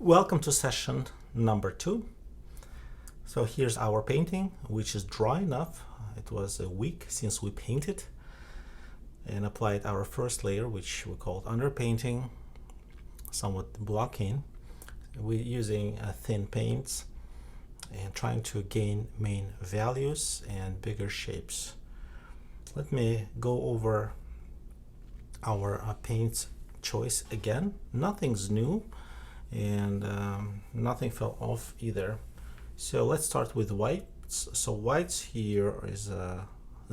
Welcome to session number 2. So here's our painting, which is dry enough. It was a week since we painted and applied our first layer, which we called underpainting, somewhat blocking. We're using thin paints and trying to gain main values and bigger shapes. Let me go over our paint choice again. Nothing's new and nothing fell off either. So let's start with whites. So whites here is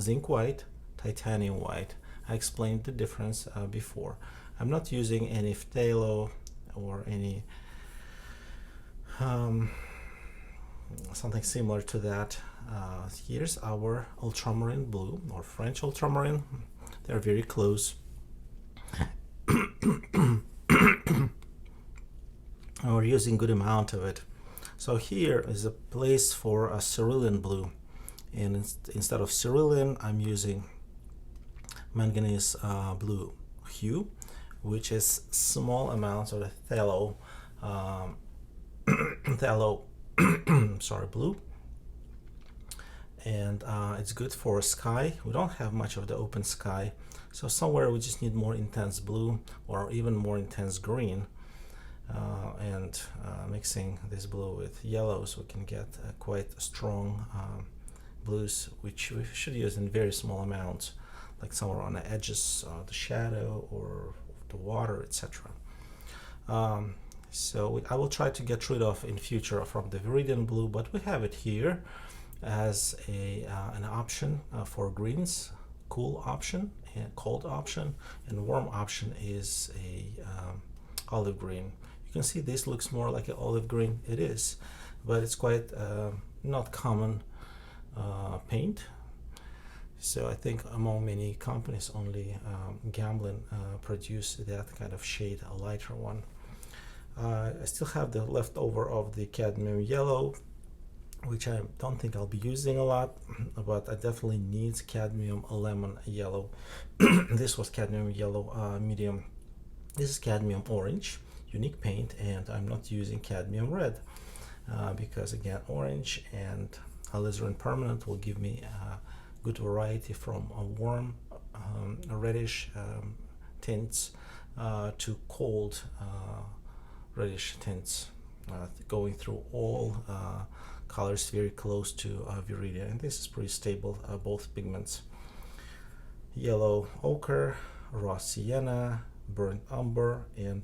zinc white, titanium white. I explained the difference before. I'm not using any phthalo or any something similar to that. Here's our ultramarine blue or French ultramarine. They're very close. We're using good amount of it. So here is a place for a cerulean blue, and instead of cerulean I'm using manganese blue hue, which is small amounts of the phthalo blue, and it's good for sky. We don't have much of the open sky, so somewhere we just need more intense blue or even more intense green. And mixing this blue with yellows, we can get quite strong blues, which we should use in very small amounts, like somewhere on the edges, the shadow or the water, etc. So I will try to get rid of in future from the Viridian blue, but we have it here as an option for greens, cool option and cold option, and warm option is a olive green. You can see this looks more like an olive green. It is, but it's quite not common paint. So I think among many companies only Gamblin produce that kind of shade, a lighter one. I still have the leftover of the cadmium yellow, which I don't think I'll be using a lot, but I definitely need cadmium lemon yellow. This was cadmium yellow medium. This is cadmium orange, unique paint, and I'm not using cadmium red because again, orange and alizarin permanent will give me a good variety from a warm reddish tints to cold reddish tints, going through all colors very close to Viridian, and this is pretty stable, both pigments. Yellow ochre, raw sienna, burnt umber, and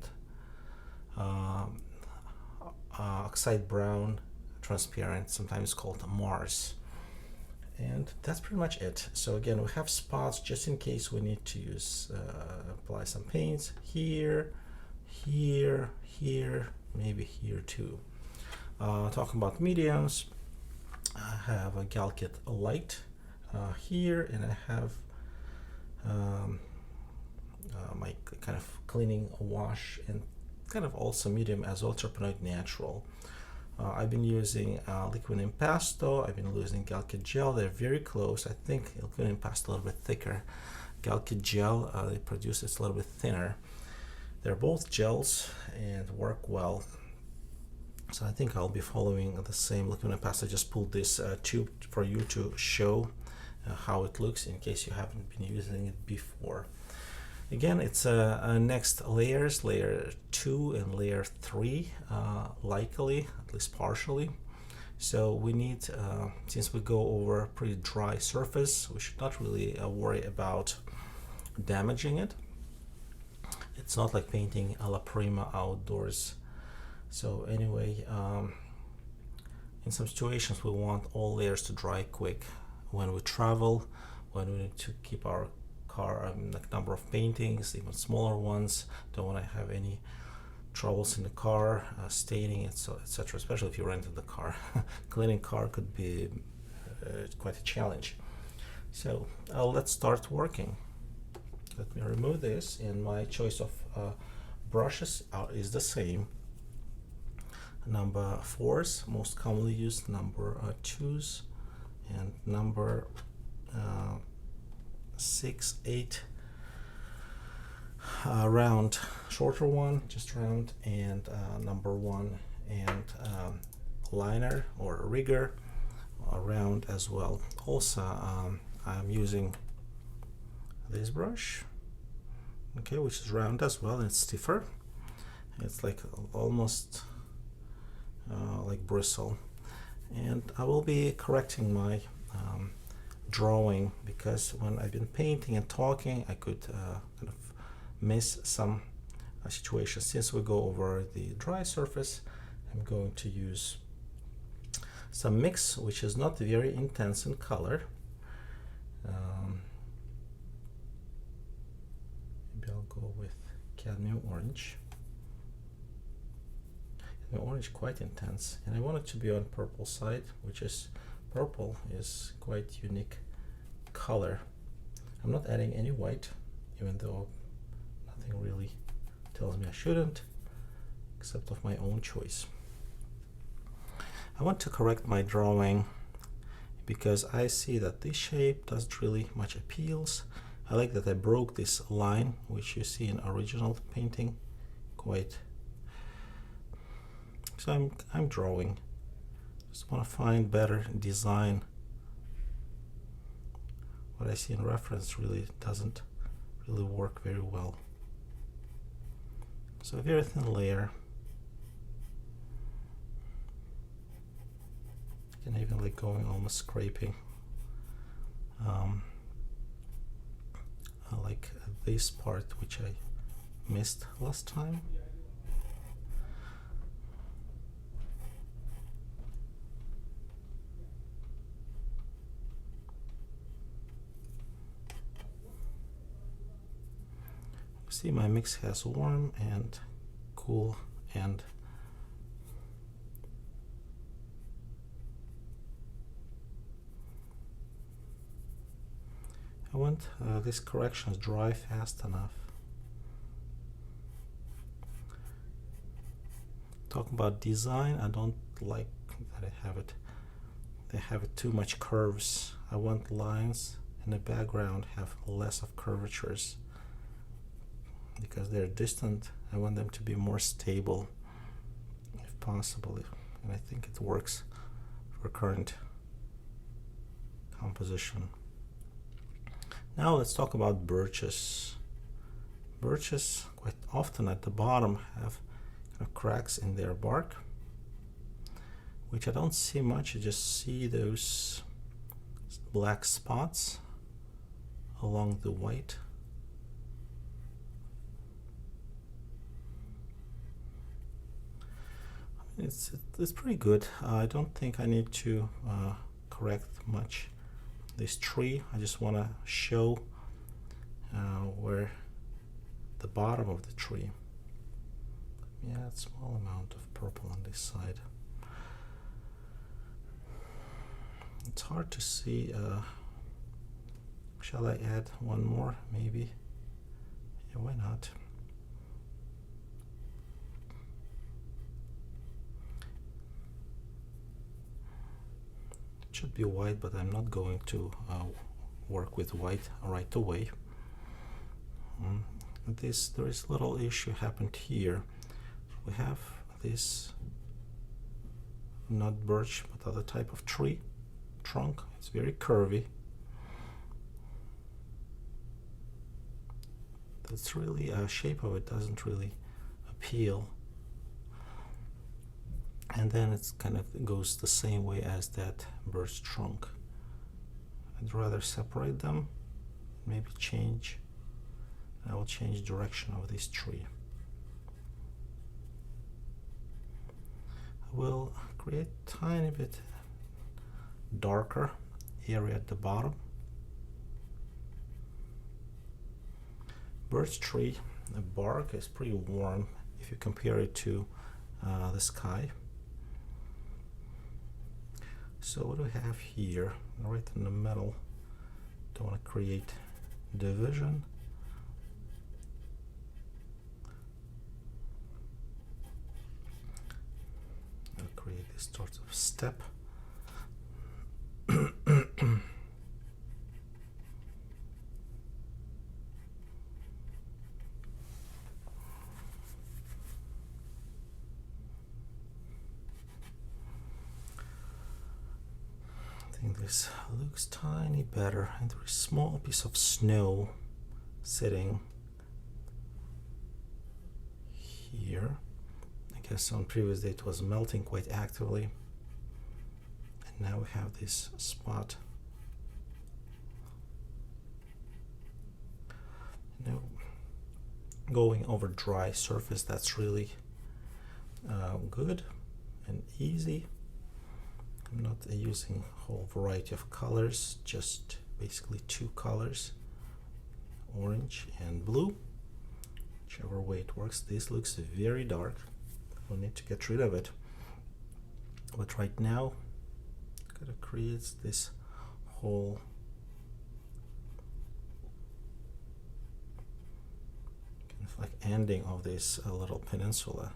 oxide brown transparent, sometimes called Mars. And that's pretty much it. So again, we have spots just in case we need to use apply some paints here, here, here, maybe here too. Talking about mediums, I have a Galkit light here, and I have my kind of cleaning wash and kind of also medium as well, Terpenoid natural. I've been using liquid impasto. I've been using Galkit gel. They're very close. I think liquid impasto a little bit thicker. Galkit gel, they produce it's a little bit thinner. They're both gels and work well. So I think I'll be following the same liquid impasto. I just pulled this tube for you to show how it looks in case you haven't been using it before. Again, it's next layers, layer 2 and layer 3, likely, at least partially. So we need, since we go over a pretty dry surface, we should not really worry about damaging it. It's not like painting a la prima outdoors. So anyway, in some situations we want all layers to dry quick. When we travel, when we need to keep our car, like number of paintings, even smaller ones, don't want to have any troubles in the car, staining it, so etc. Especially if you rented the car. Cleaning car could be quite a challenge. So let's start working. Let me remove this, and my choice of brushes is the same. Number 4s, most commonly used, number 2s, and number 6, 8, round, shorter one, just round, and number one, and liner or rigger round as well. Also, I'm using this brush, okay, which is round as well, and it's stiffer. It's like almost like bristle. And I will be correcting my drawing, because when I've been painting and talking, I could kind of miss some situations. Since we go over the dry surface, I'm going to use some mix, which is not very intense in color. Maybe I'll go with cadmium orange. The orange quite intense, and I want it to be on purple side, which is purple is quite unique color. I'm not adding any white, even though nothing really tells me I shouldn't, except of my own choice. I want to correct my drawing because I see that this shape doesn't really much appeals. I like that I broke this line, which you see in original painting, quite. So I'm drawing. Just want to find better design. What I see in reference really doesn't really work very well. So a very thin layer. You can even like going almost scraping. I like this part, which I missed last time. See, my mix has warm and cool, and I want these corrections dry fast enough. Talking about design, I don't like that I have it. They have it too much curves. I want lines in the background have less of curvatures. Because they're distant, I want them to be more stable, if possible, and I think it works for current composition. Now let's talk about birches. Birches quite often at the bottom have kind of cracks in their bark, which I don't see much. You just see those black spots along the white. It's pretty good. I don't think I need to correct much this tree. I just want to show where the bottom of the tree. Yeah, a small amount of purple on this side. It's hard to see. Shall I add one more? Maybe. Yeah, why not? Should be white, but I'm not going to work with white right away. There is a little issue happened here. We have this not birch but other type of tree trunk. It's very curvy. That's really shape of it doesn't really appeal. And then it's kind of goes the same way as that birch trunk. I'd rather separate them, maybe change. I will change direction of this tree. I will create tiny bit darker area at the bottom. Birch tree, the bark is pretty warm if you compare it to the sky. So what do we have here? Right in the middle. Don't want to create division. I'll create this sort of step. This looks tiny better, and there is a small piece of snow sitting here. I guess on previous day it was melting quite actively, and now we have this spot. Now going over dry surface, that's really good and easy. I'm not using a whole variety of colors, just basically two colors, orange and blue, whichever way it works. This looks very dark. We'll need to get rid of it, but right now it kind of creates this whole kind of like ending of this little peninsula.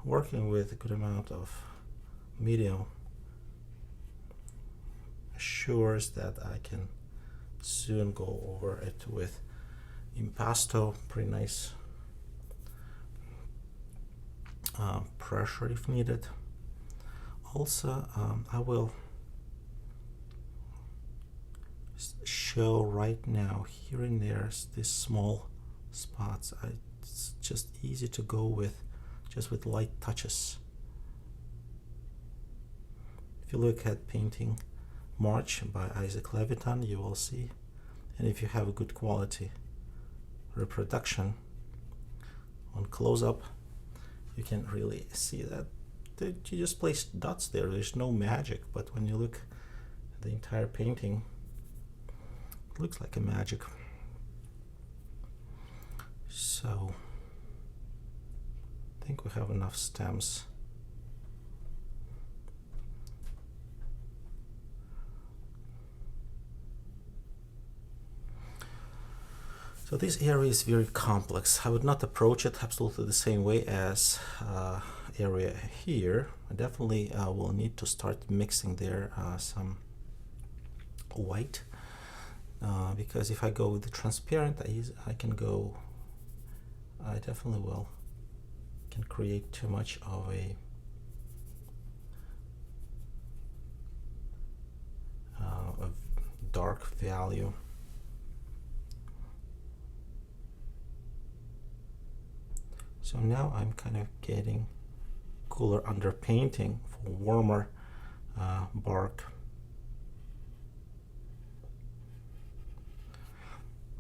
Working with a good amount of medium assures that I can soon go over it with impasto. Pretty nice pressure if needed. Also, I will show right now here and there these small spots. It's just easy to go with, just with light touches. If you look at painting March by Isaac Levitan, you will see, and if you have a good quality reproduction on close-up, you can really see that you just place dots there. There's no magic, but when you look at the entire painting, it looks like a magic. So I think we have enough stems. So this area is very complex. I would not approach it absolutely the same way as area here. I definitely will need to start mixing there some white, because if I go with the transparent, I definitely will can create too much of a dark value. So now I'm kind of getting cooler underpainting for warmer bark.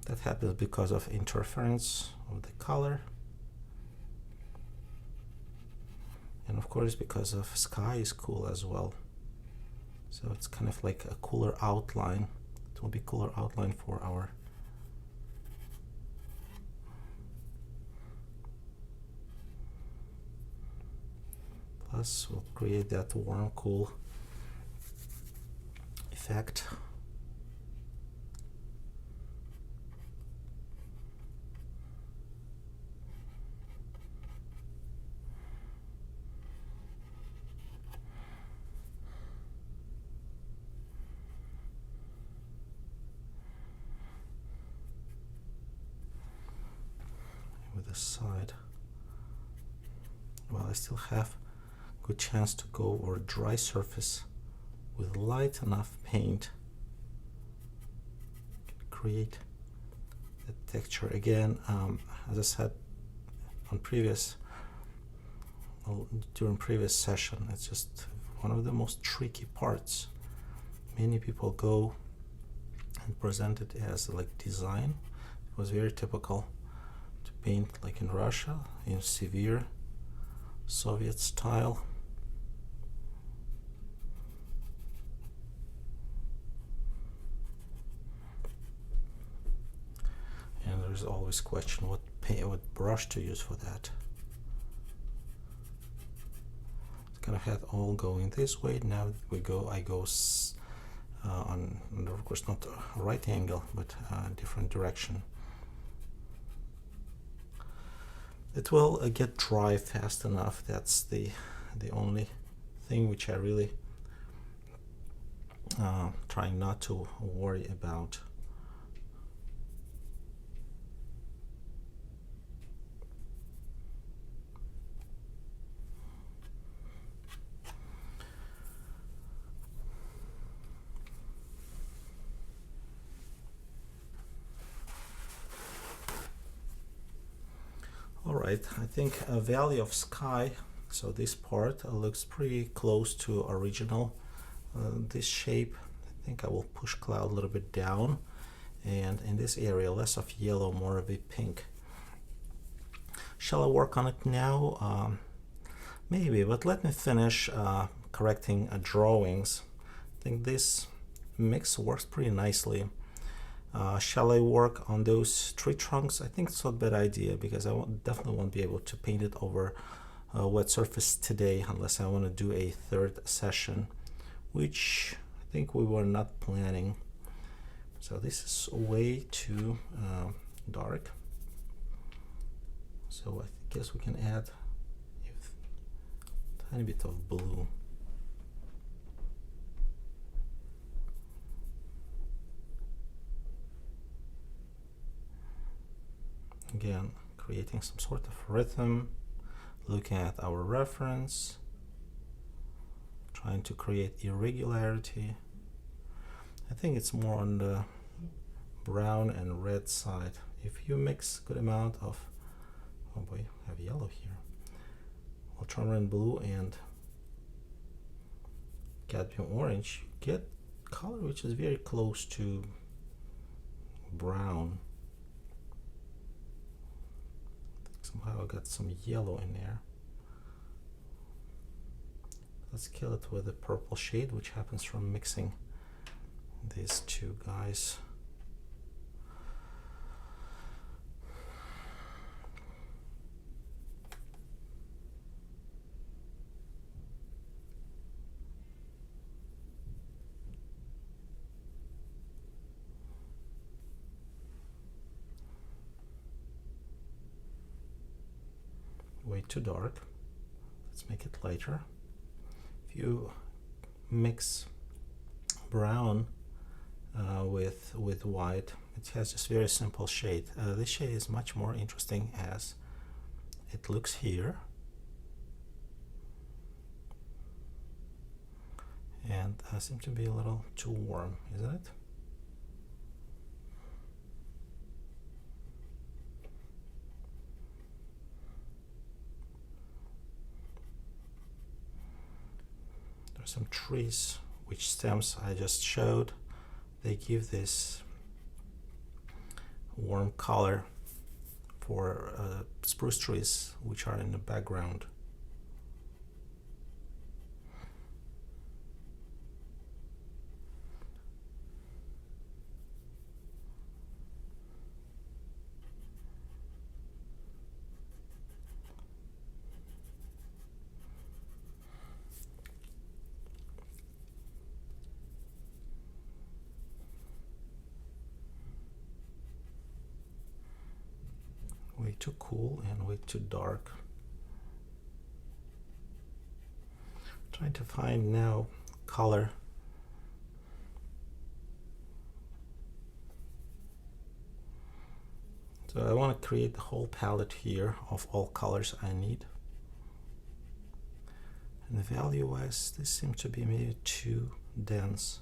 That happens because of interference of the color, and of course because of sky is cool as well. So it's kind of like a cooler outline. It will be cooler outline for our plus we'll create that warm cool effect. With the side, well, I still have good chance to go over dry surface with light enough paint, create the texture again. As I said on during previous session, it's just one of the most tricky parts. Many people go and present it as like design. It was very typical to paint like in Russia in severe Soviet style. And there's always question what brush to use for that. It's kind of had all going this way. Now I go on, of course not a right angle, but a different direction. It will get dry fast enough. That's the only thing which I really trying not to worry about. right, I think a valley of sky, so this part looks pretty close to original. This shape, I think I will push cloud a little bit down, and in this area less of yellow, more of a pink. Shall I work on it now? Maybe, but let me finish correcting drawings. I think this mix works pretty nicely. Shall I work on those tree trunks? I think it's not a bad idea because I definitely won't be able to paint it over a wet surface today unless I want to do a third session, which I think we were not planning. So this is way too dark. So I guess we can add a tiny bit of blue. Again, creating some sort of rhythm, looking at our reference, trying to create irregularity. I think it's more on the brown and red side. If you mix a good amount of, oh boy, I have yellow here, ultramarine blue and cadmium orange, you get color which is very close to brown. Somehow I got some yellow in there. Let's kill it with a purple shade, which happens from mixing these two guys. Way too dark. Let's make it lighter. If you mix brown with white, it has this very simple shade. This shade is much more interesting as it looks here, and seems to be a little too warm, isn't it? Some trees which stems I just showed, they give this warm color for spruce trees which are in the background. Way too cool and way too dark. Trying to find now color. So I want to create the whole palette here of all colors I need. And value wise, this seems to be maybe too dense.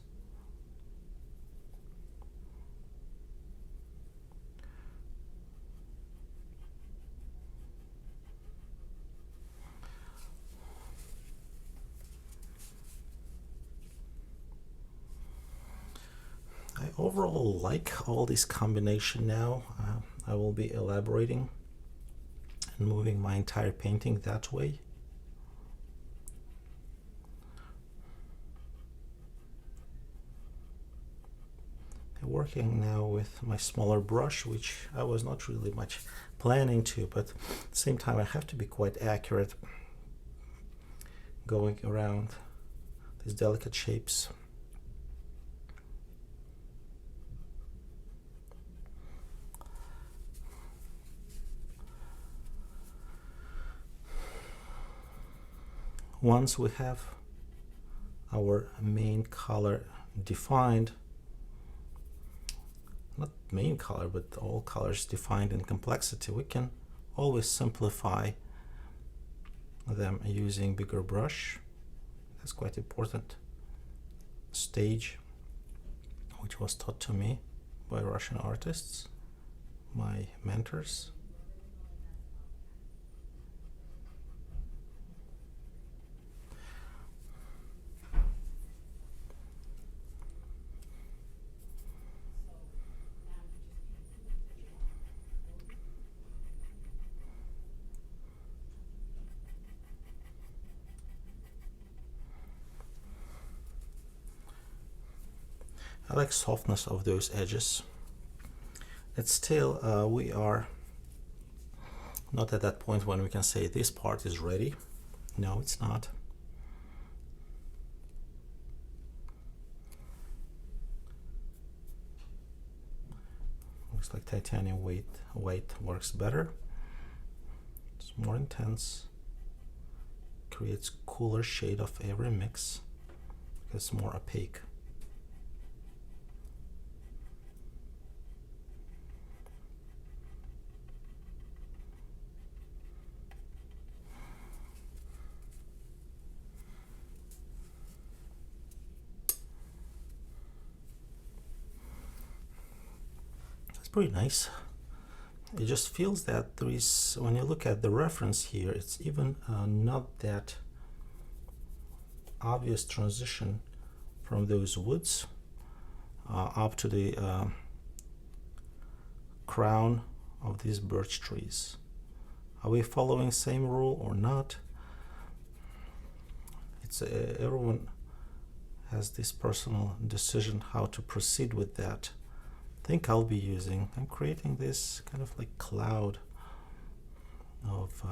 I overall like all this combination now. I will be elaborating and moving my entire painting that way. I'm working now with my smaller brush, which I was not really much planning to, but at the same time I have to be quite accurate going around these delicate shapes. Once we have our main color defined, not main color, but all colors defined in complexity, we can always simplify them using bigger brush. That's quite important stage, which was taught to me by Russian artists, my mentors. I like softness of those edges. It's still, we are not at that point when we can say this part is ready. No, it's not. Looks like titanium white works better. It's more intense. Creates cooler shade of every mix. It's more opaque. Pretty nice. It just feels that there is, when you look at the reference here, it's even not that obvious transition from those woods up to the crown of these birch trees. Are we following same rule or not? It's everyone has this personal decision how to proceed with that. I think I'm creating this kind of like cloud of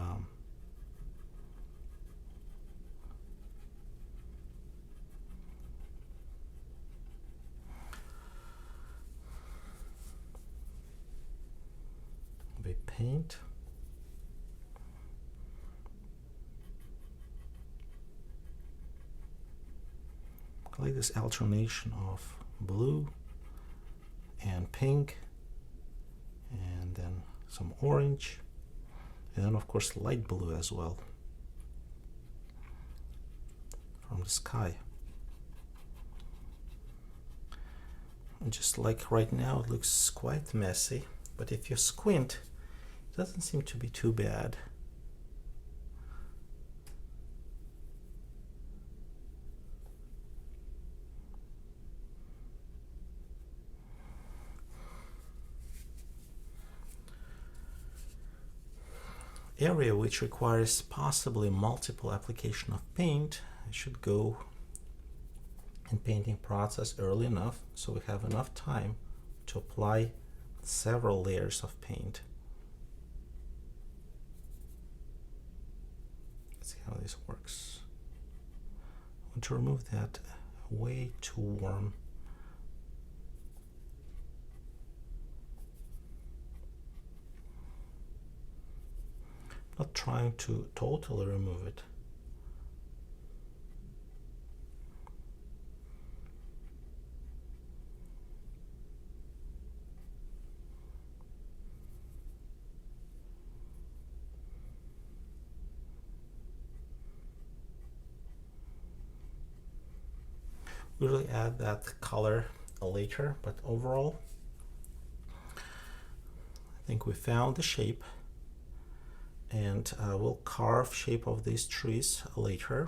paint. I like this alternation of blue and pink, and then some orange, and then of course light blue as well from the sky. And just like right now, it looks quite messy, but if you squint, it doesn't seem to be too bad. Area which requires possibly multiple application of paint, I should go in painting process early enough so we have enough time to apply several layers of paint. Let's see how this works. I want to remove that way too warm. Not trying to totally remove it. We really add that color later, but overall, I think we found the shape. And we'll carve shape of these trees later.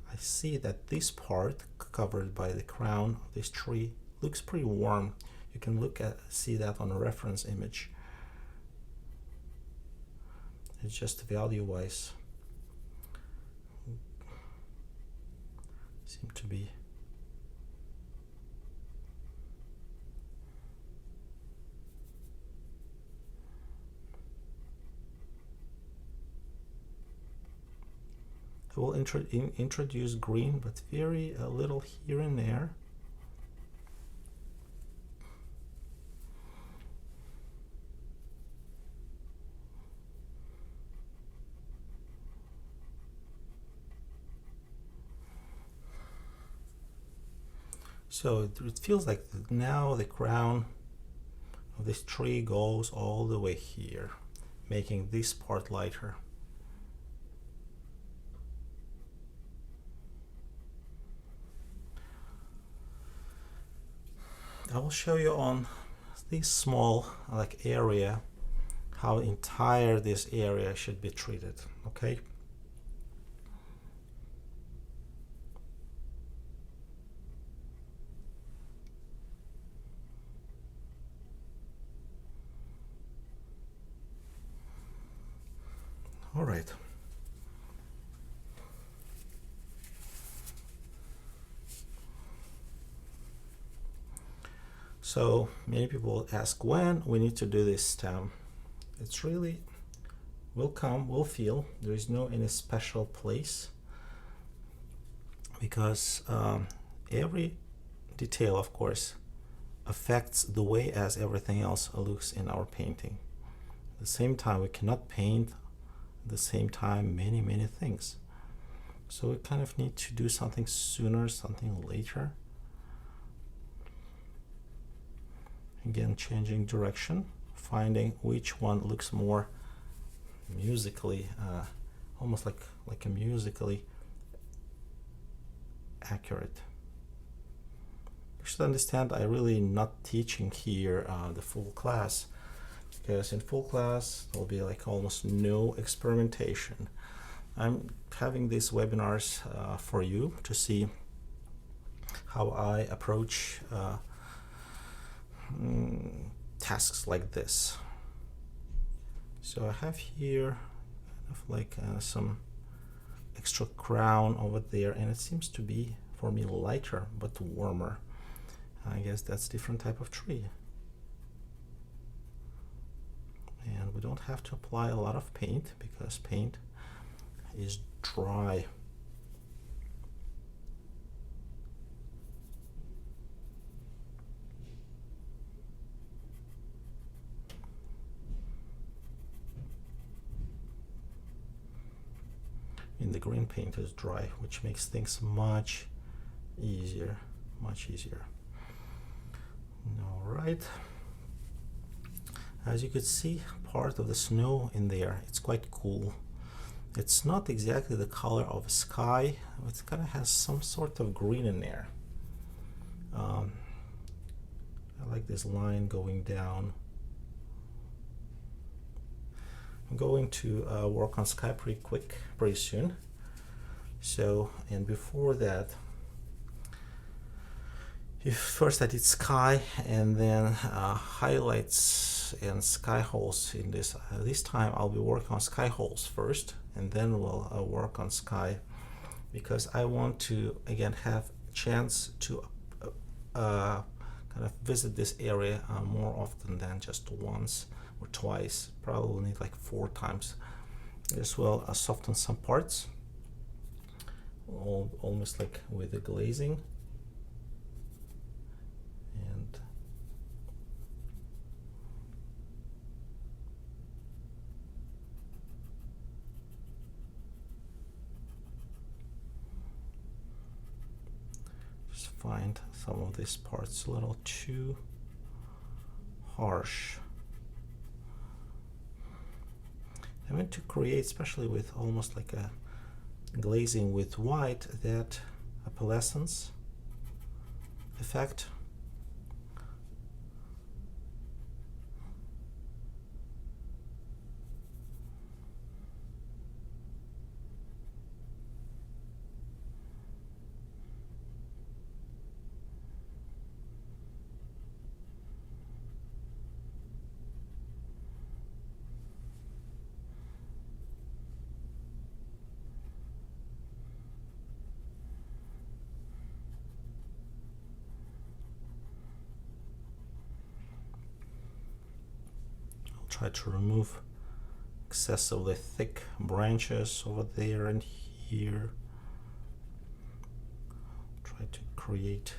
I see that this part covered by the crown of this tree looks pretty warm. You can see that on a reference image. It's just value-wise seem to be I will introduce green, but very little here and there. So it feels like now the crown of this tree goes all the way here, making this part lighter. I will show you on this small area how entire this area should be treated. Okay. All right. So many people ask when we need to do this stem. It's really will come, will feel. There is no any special place, because every detail, of course, affects the way as everything else looks in our painting. At the same time, we cannot paint at the same time many things. So we kind of need to do something sooner, something later. Again, changing direction, finding which one looks more musically, almost like a musically accurate. You should understand, I really not teaching here the full class, because in full class there'll be like almost no experimentation. I'm having these webinars for you to see how I approach tasks like this. So I have here kind of like some extra crown over there, and it seems to be for me lighter but warmer. I guess that's different type of tree. And we don't have to apply a lot of paint because paint is dry. And the green paint is dry, which makes things much easier, much easier. All right. As you could see, part of the snow in there, it's quite cool. It's not exactly the color of sky, it kind of has some sort of green in there. I like this line going down. I'm going to work on sky pretty soon. So, and before that, first I did sky and then highlights and sky holes in this. This time I'll be working on sky holes first, and then we'll work on sky, because I want to again have a chance to kind of visit this area more often than just once or twice. Probably need like 4 times. As well as soften some parts, almost like with the glazing. And just find some of these parts a little too harsh. I want to create, especially with almost like a glazing with white, that opalescence effect. Try to remove excessively thick branches over there and here. Try to create,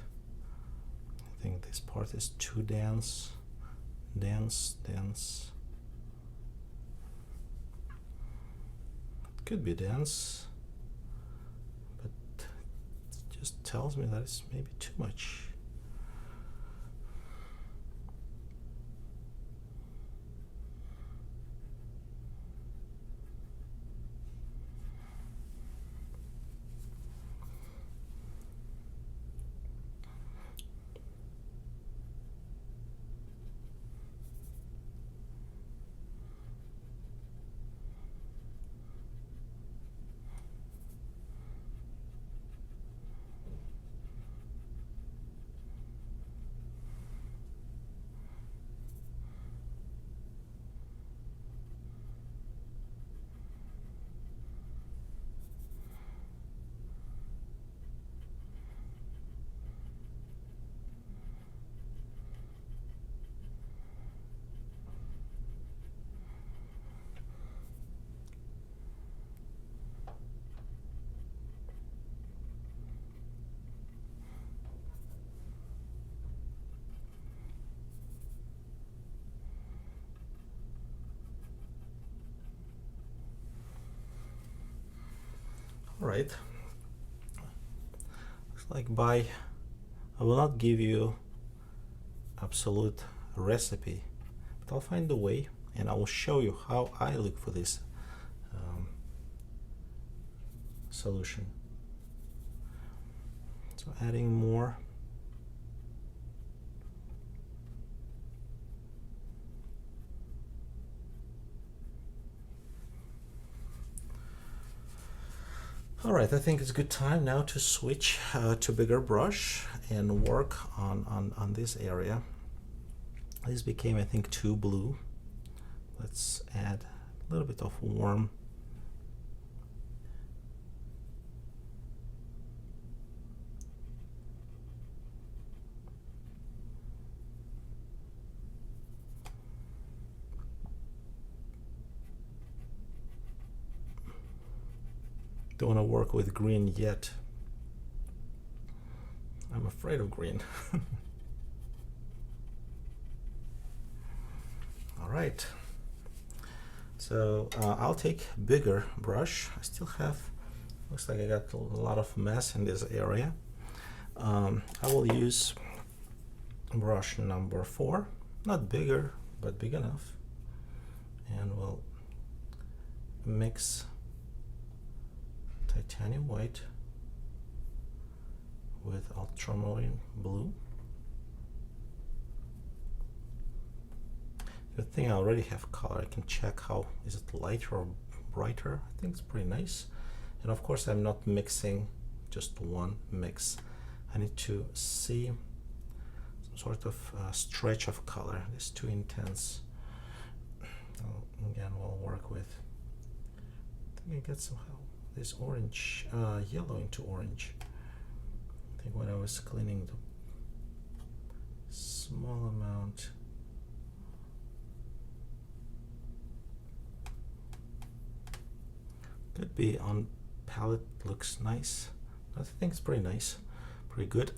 I think this part is too dense. Dense. It could be dense, but it just tells me that it's maybe too much. right. Looks like I will not give you absolute recipe, but I'll find a way and I will show you how I look for this solution. So adding more. All right, I think it's a good time now to switch to bigger brush and work on this area. This became, I think, too blue. Let's add a little bit of warm. Don't want to work with green yet. I'm afraid of green. All right. So I'll take bigger brush. I still have, looks like I got a lot of mess in this area. I will use brush number 4, not bigger, but big enough. And we'll mix titanium white with ultramarine blue. Good thing I already have color. I can check how is it lighter or brighter. I think it's pretty nice. And of course I'm not mixing just one mix. I need to see some sort of stretch of color. It's too intense. Again, we'll work with, I think I get somehow this orange, yellow into orange. I think when I was cleaning the small amount. Could be on palette, looks nice. I think it's pretty nice, pretty good.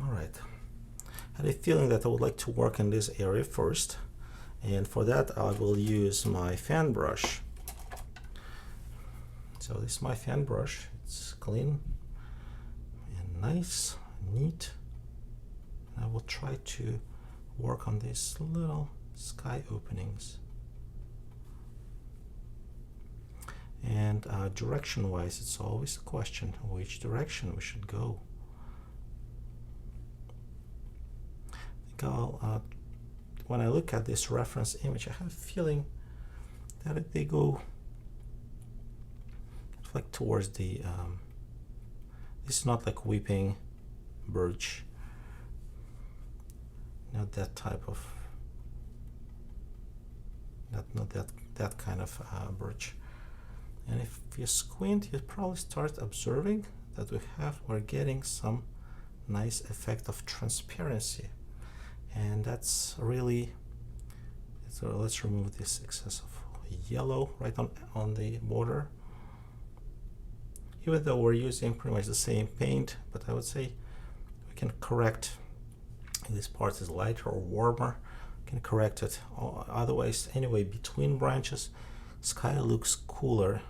All right. I had a feeling that I would like to work in this area first, and for that I will use my fan brush. So this is my fan brush. It's clean and nice, neat. I will try to work on these little sky openings. And direction wise, it's always a question which direction we should go. When I look at this reference image, I have a feeling that they go like towards the this is not like weeping birch, not that type of, not that kind of birch. And if you squint, you probably start observing that we're getting some nice effect of transparency. And that's really, so let's remove this excess of yellow right on the border. Even though we're using pretty much the same paint, but I would say we can correct if this part is lighter or warmer, we can correct it. Otherwise, anyway, between branches, sky looks cooler.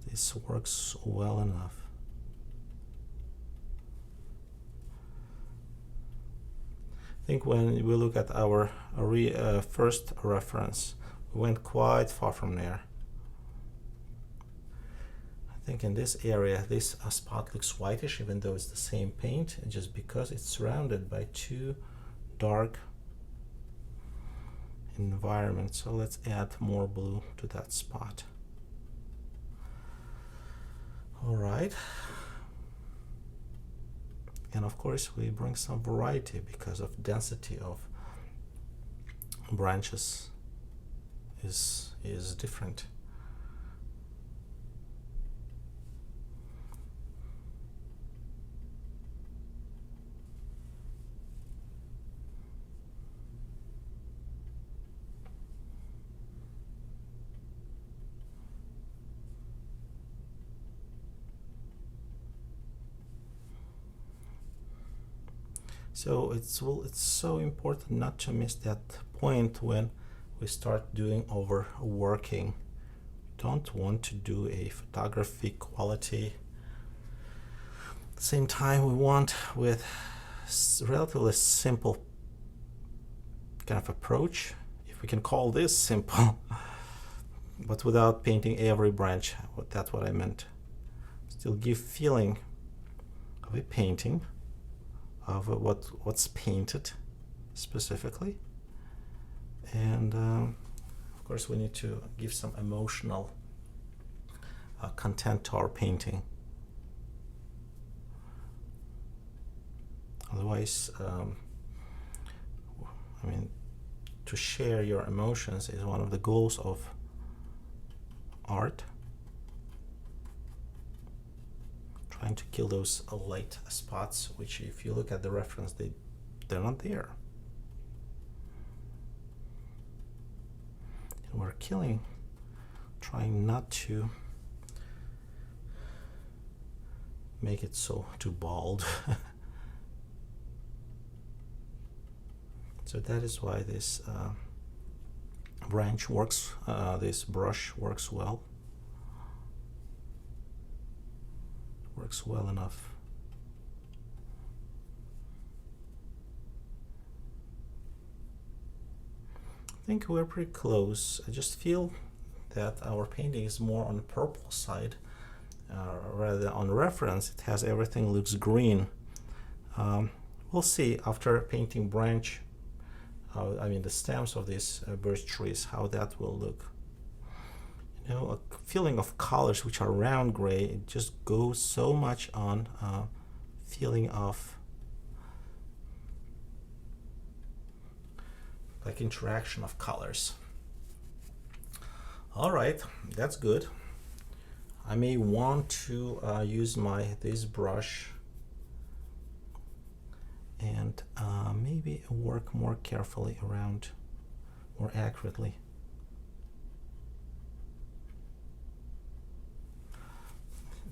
This works well enough. I think when we look at our first reference, we went quite far from there. I think in this area, this spot looks whitish, even though it's the same paint, just because it's surrounded by two dark environments. So let's add more blue to that spot. All right. And of course we bring some variety because of density of branches is different. So it's so important not to miss that point when we start doing overworking. Don't want to do a photography quality. At the same time, we want with relatively simple kind of approach, if we can call this simple, but without painting every branch. That's what I meant. Still give feeling of a painting, of what's painted specifically, and of course we need to give some emotional content to our painting. Otherwise, I mean, to share your emotions is one of the goals of art. Trying to kill those light spots, which if you look at the reference, they're not there. And we're trying not to make it so too bald. So that is why this branch works, this brush works well. Works well enough. I think we're pretty close. I just feel that our painting is more on the purple side rather than on reference. It has everything looks green. We'll see after painting branch, I mean the stems of these birch trees, how that will look. You know, a feeling of colors which are round gray, it just goes so much on feeling of like interaction of colors. All right, that's good. I may want to use this brush and maybe work more carefully around, more accurately.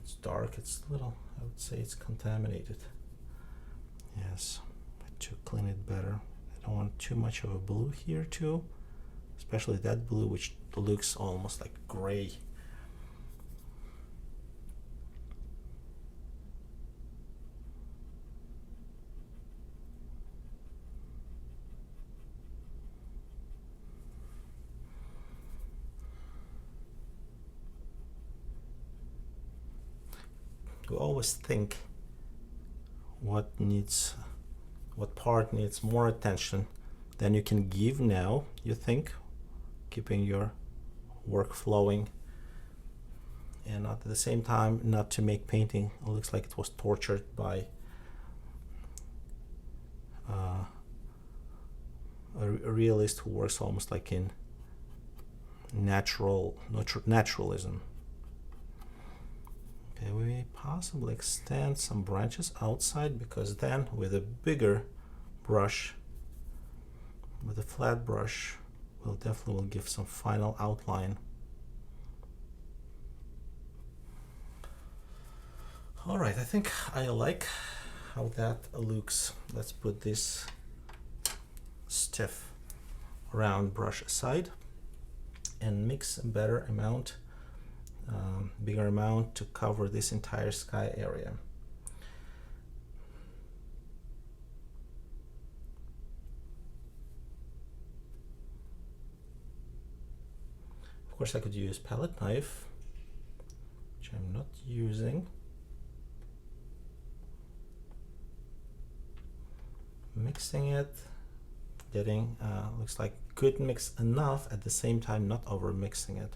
It's dark, it's a little, I would say it's contaminated. Yes, to clean it better. I don't want too much of a blue here too, especially that blue which looks almost like gray. We always think what part needs more attention than you can give now, you think, keeping your work flowing, and at the same time not to make painting it looks like it was tortured by a realist who works almost like in naturalism. Okay, we may possibly extend some branches outside, because then with a bigger brush, with a flat brush, we'll definitely give some final outline. All right, I think I like how that looks. Let's put this stiff round brush aside and mix a better amount, bigger amount to cover this entire sky area. Of course, I could use palette knife, which I'm not using. Mixing it, getting looks like good mix enough, at the same time not over mixing it,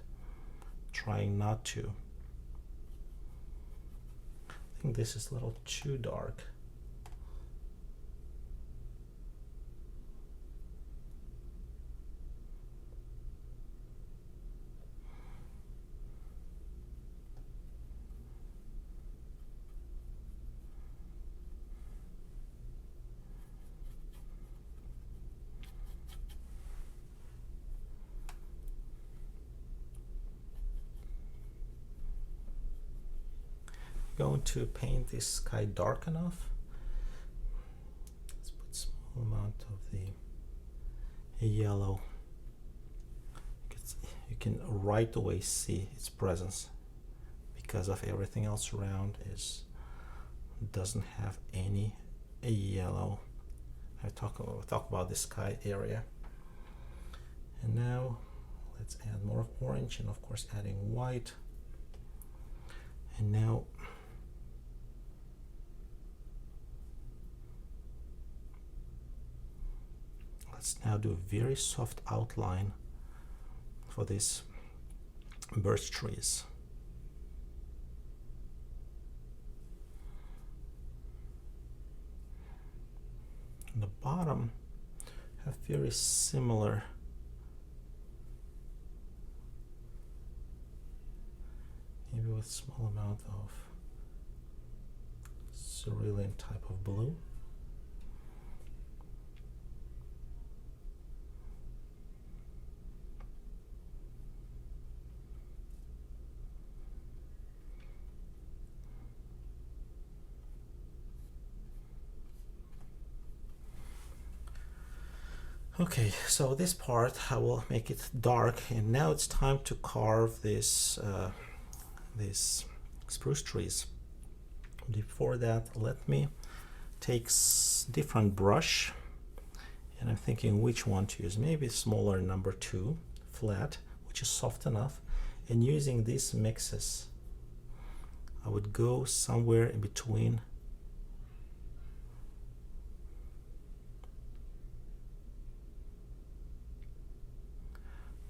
trying not to. I think this is a little too dark. Going to paint this sky dark enough. Let's small amount of the yellow. You can right away see its presence because of everything else around doesn't have any yellow. I talk about the sky area. And now let's add more orange, and of course adding white. And now let's now do a very soft outline for these birch trees. On the bottom have very similar maybe with small amount of cerulean type of blue. Okay, so this part I will make it dark, and now it's time to carve these spruce trees. Before that, let me take different brush, and I'm thinking which one to use. Maybe smaller number 2 flat, which is soft enough, and using these mixes I would go somewhere in between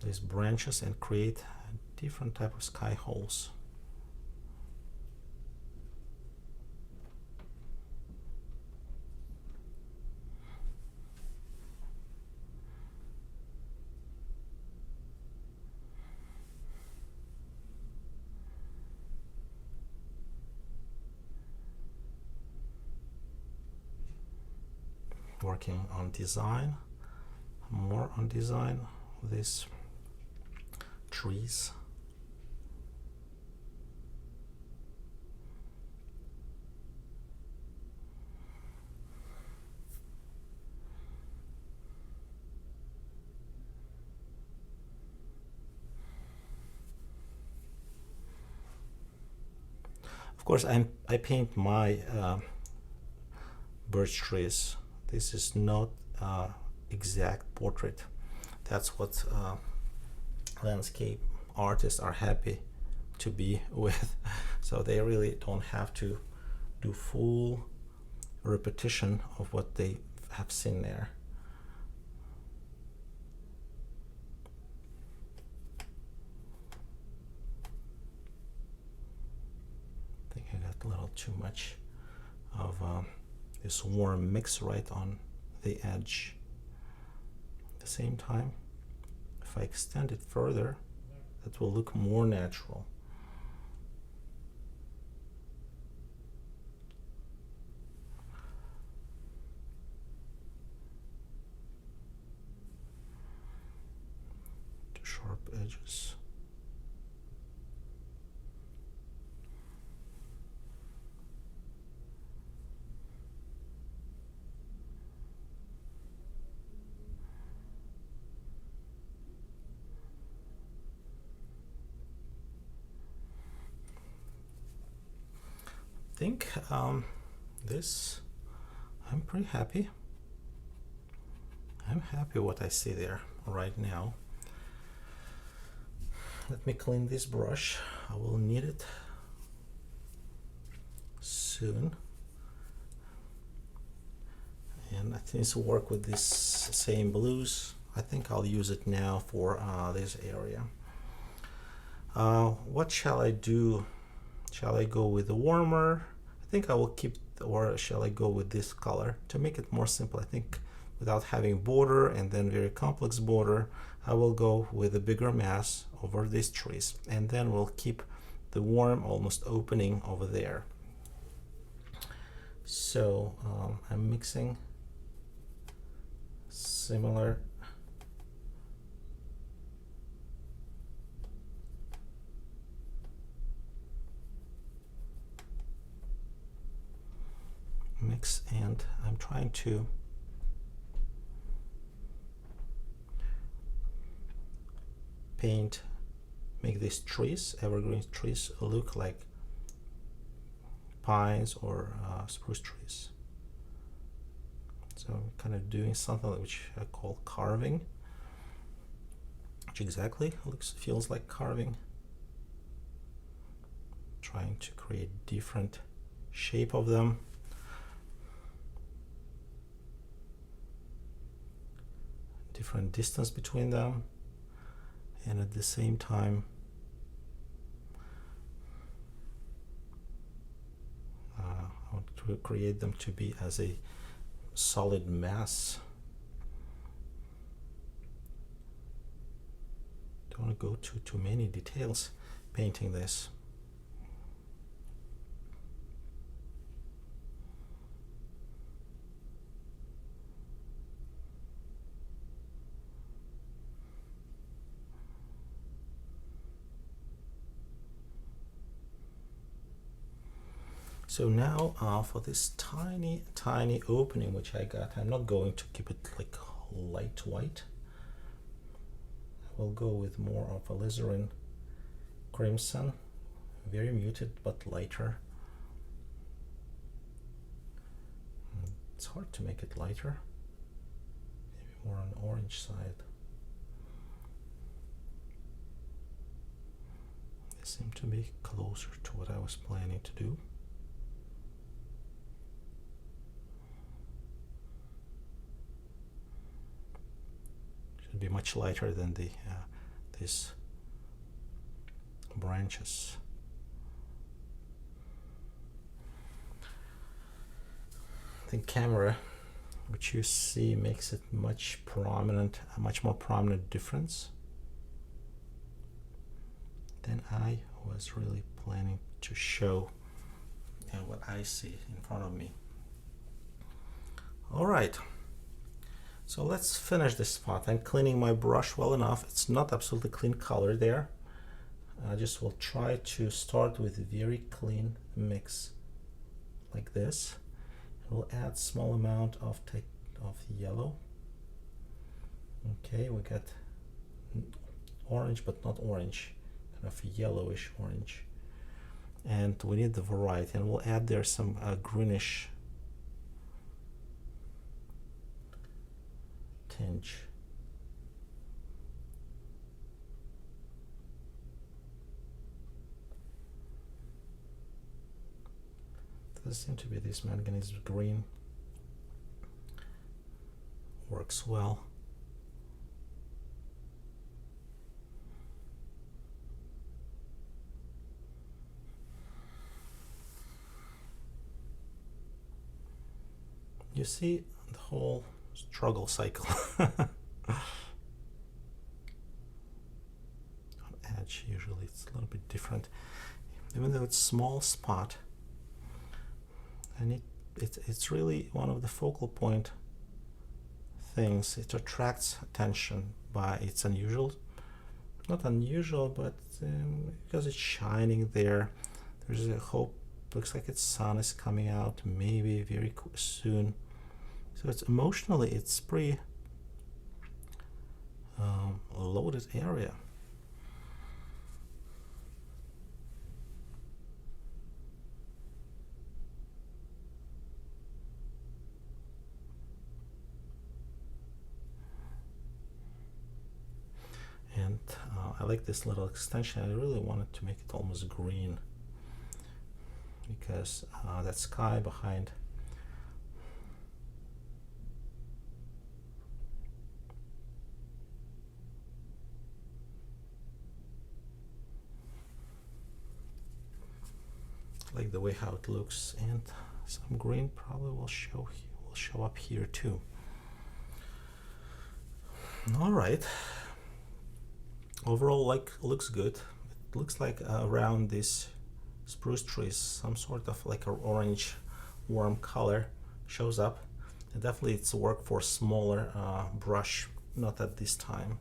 these branches and create a different type of sky holes. Working on design, more on design of these trees. Of course, I paint my birch trees. This is not exact portrait. That's what landscape artists are happy to be with. So they really don't have to do full repetition of what they have seen there. I think I got a little too much of this warm mix right on the edge. At the same time, if I extend it further, that will look more natural. The sharp edges. I think this, I'm pretty happy. I'm happy what I see there right now. Let me clean this brush. I will need it soon. And I think to work with this same blues. I think I'll use it now for this area. What shall I do? Shall I go with the warmer? I think I will keep, or shall I go with this color to make it more simple? I think without having border and then very complex border, I will go with a bigger mass over these trees, and then we'll keep the warm almost opening over there. So I'm mixing similar mix, and I'm trying to make these trees, evergreen trees, look like pines or spruce trees. So I'm kind of doing something which I call carving, which exactly feels like carving. Trying to create different shape of them. Different distance between them, and at the same time I want to create them to be as a solid mass. Don't want to go to too many details painting this. So now for this tiny opening which I got, I'm not going to keep it like light white. I will go with more of alizarin crimson, very muted but lighter. It's hard to make it lighter, maybe more on the orange side. They seem to be closer to what I was planning to do. Be much lighter than the these branches. The camera, which you see, makes it much more prominent difference than I was really planning to show and what I see in front of me. All right. So let's finish this spot. I'm cleaning my brush well enough. It's not absolutely clean color there. I just will try to start with a very clean mix like this. We'll add small amount of yellow. Okay, we got orange but not orange, kind of yellowish orange. And we need the variety, and we'll add there some greenish tinge. Does seem to be this manganese green. Works well. You see the whole struggle cycle. On edge, usually it's a little bit different, even though it's a small spot, and it's really one of the focal point things. It attracts attention by its not unusual, but because it's shining there. There's a hope. Looks like its sun is coming out maybe very soon. So it's emotionally, it's pretty loaded area. And I like this little extension. I really wanted to make it almost green, because that sky behind like the way how it looks, and some green probably will show up here too. All right, overall, like, looks good. It looks like around this spruce trees some sort of like an orange warm color shows up, and definitely it's work for smaller brush, not at this time.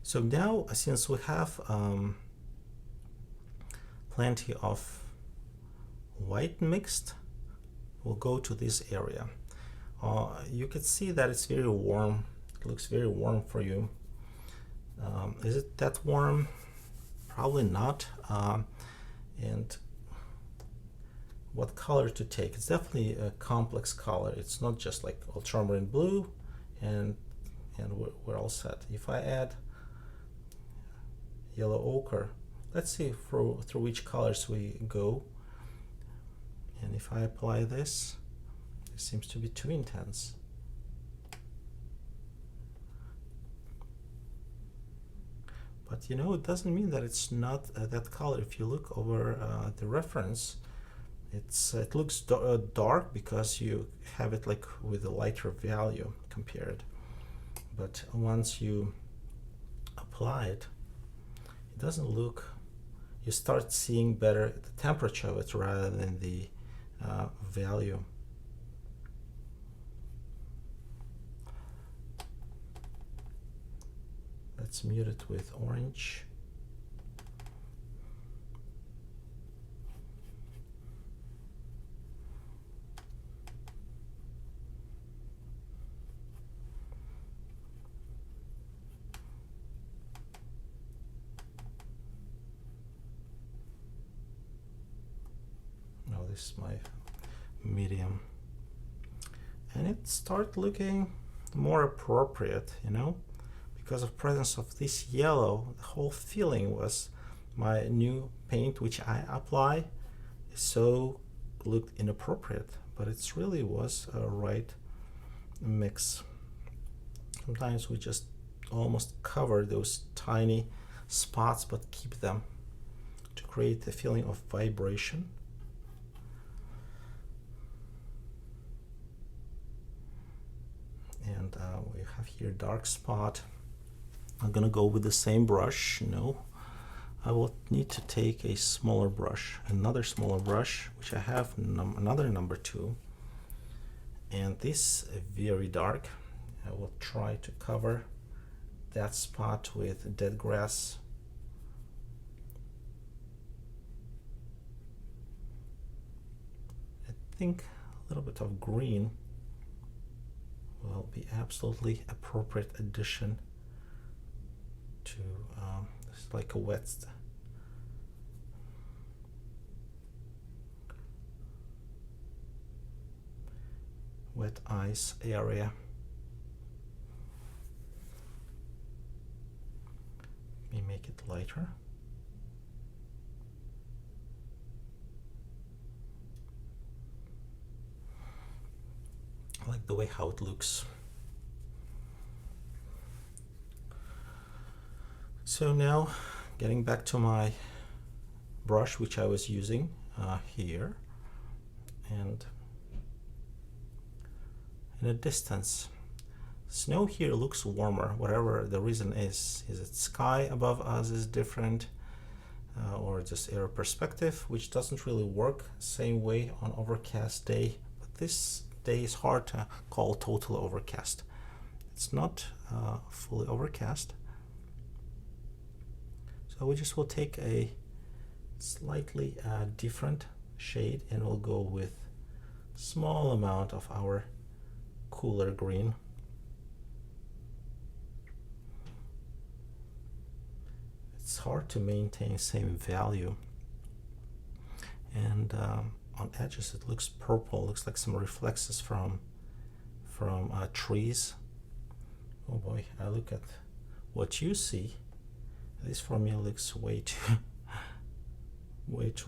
So now, since we have plenty of white mixed, we'll go to this area. You can see that it's very warm. It looks very warm for you. Is it that warm? Probably not. And what color to take? It's definitely a complex color. It's not just like ultramarine blue and we're all set. If I add yellow ochre, let's see through which colors we go. And if I apply this, it seems to be too intense. But you know, it doesn't mean that it's not that color. If you look over the reference, it looks dark because you have it like with a lighter value compared. But once you apply it, it doesn't look, you start seeing better the temperature of it rather than the value. Let's mute it with orange. Now this is my medium. And it started looking more appropriate, you know? Because of presence of this yellow, the whole feeling was my new paint which I apply so looked inappropriate, but it really was a right mix. Sometimes we just almost cover those tiny spots but keep them to create a feeling of vibration. And we have here dark spot. I'm gonna go with the same brush. No, I will need to take a smaller brush, another smaller brush, which I have another number 2. And this very dark. I will try to cover that spot with dead grass. I think a little bit of green will be absolutely appropriate addition to this is like a wet ice area. Let me make it lighter. I like the way how it looks. So now getting back to my brush which I was using here, and in a distance, snow here looks warmer, whatever the reason is. Is it sky above us is different, or just air perspective, which doesn't really work same way on overcast day. But this day is hard to call total overcast. It's not fully overcast. So we just will take a slightly different shade and we'll go with small amount of our cooler green. It's hard to maintain same value, and on edges it looks purple, looks like some reflexes from trees. Oh boy, I look at what you see. This for me looks way too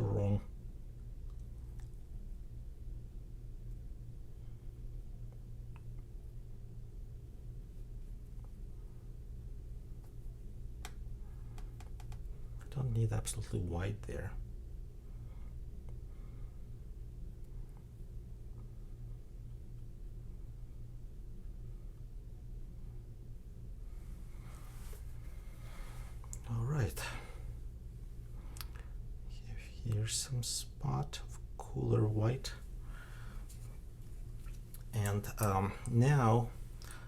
wrong. I don't need absolutely white there. All right. Here's some spot of cooler white. And now,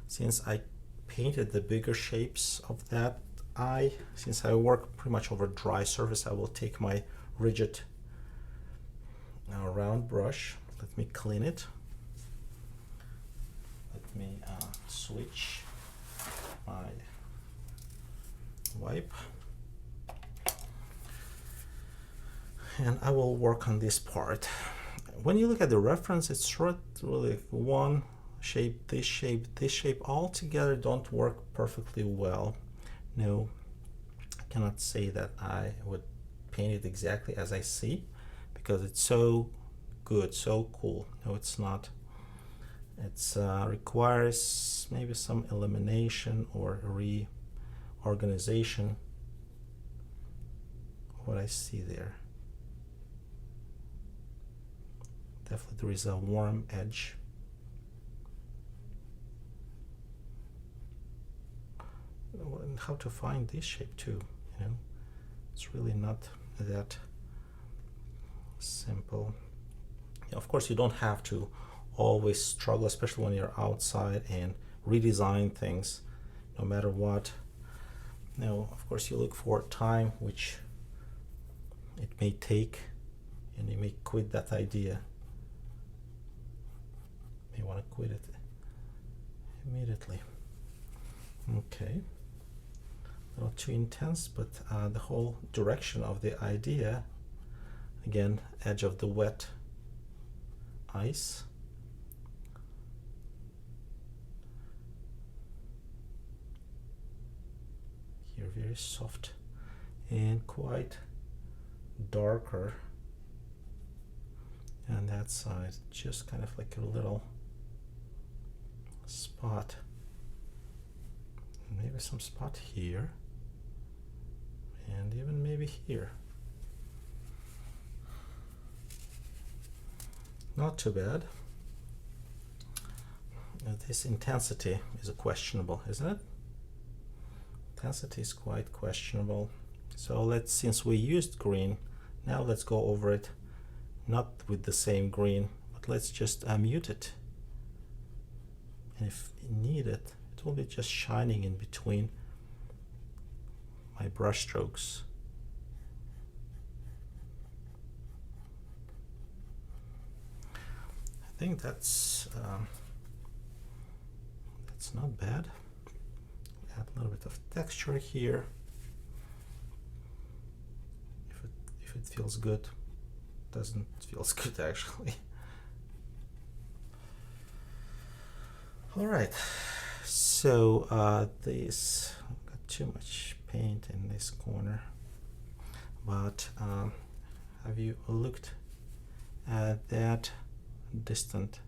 since I painted the bigger shapes of that eye, since I work pretty much over dry surface, I will take my rigid round brush. Let me clean it. Let me switch my wipe. And I will work on this part. When you look at the reference, it's short, really one shape, this shape all together don't work perfectly well. No, I cannot say that I would paint it exactly as I see, because it's so good, so cool. No, it's not. It's requires maybe some elimination or reorganization of what I see there. Definitely there is a warm edge. And how to find this shape too, you know, it's really not that simple. Yeah, of course you don't have to always struggle, especially when you're outside, and redesign things no matter what. No, of course you look for time which it may take, and you may quit that idea. You may want to quit it immediately. Okay, a little too intense, but the whole direction of the idea, again, edge of the wet ice. Here very soft and quite darker, and that side just kind of like a little spot, maybe some spot here, and even maybe here. Not too bad. This intensity is questionable, isn't it? Intensity is quite questionable. So since we used green, now let's go over it, not with the same green, but let's just mute it. And if needed, it will be just shining in between my brush strokes. I think that's not bad. Add a little bit of texture here. If it feels good, doesn't feel good actually. All right, so this got too much paint in this corner, but have you looked at that distant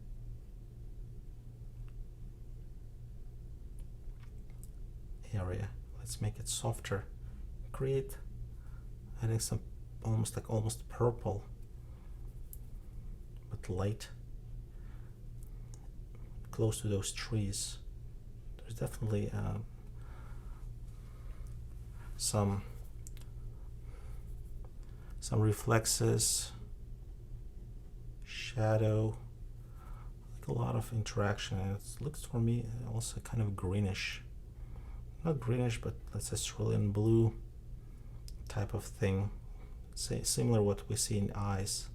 area? Let's make it softer. Create, I think, some almost purple, but light, close to those trees. There's definitely some reflexes, shadow, like a lot of interaction, and it looks for me also kind of greenish. Not greenish, but let's say cerulean blue type of thing. Say similar what we see in eyes.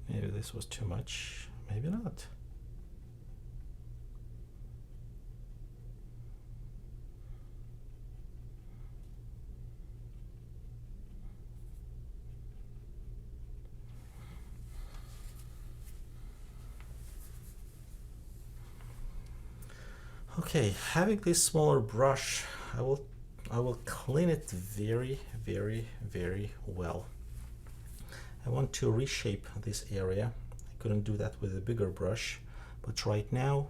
Maybe this was too much, maybe not. Okay, having this smaller brush, I will clean it very, very, very well. I want to reshape this area. I couldn't do that with a bigger brush, but right now,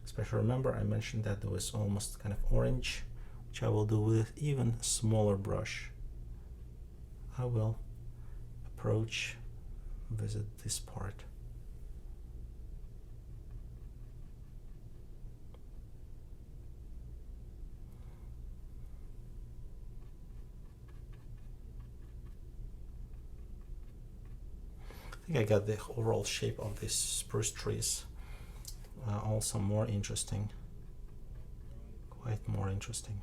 especially remember I mentioned that there was almost kind of orange, which I will do with even smaller brush. I will approach, visit this part. I think I got the overall shape of these spruce trees also more interesting, quite more interesting.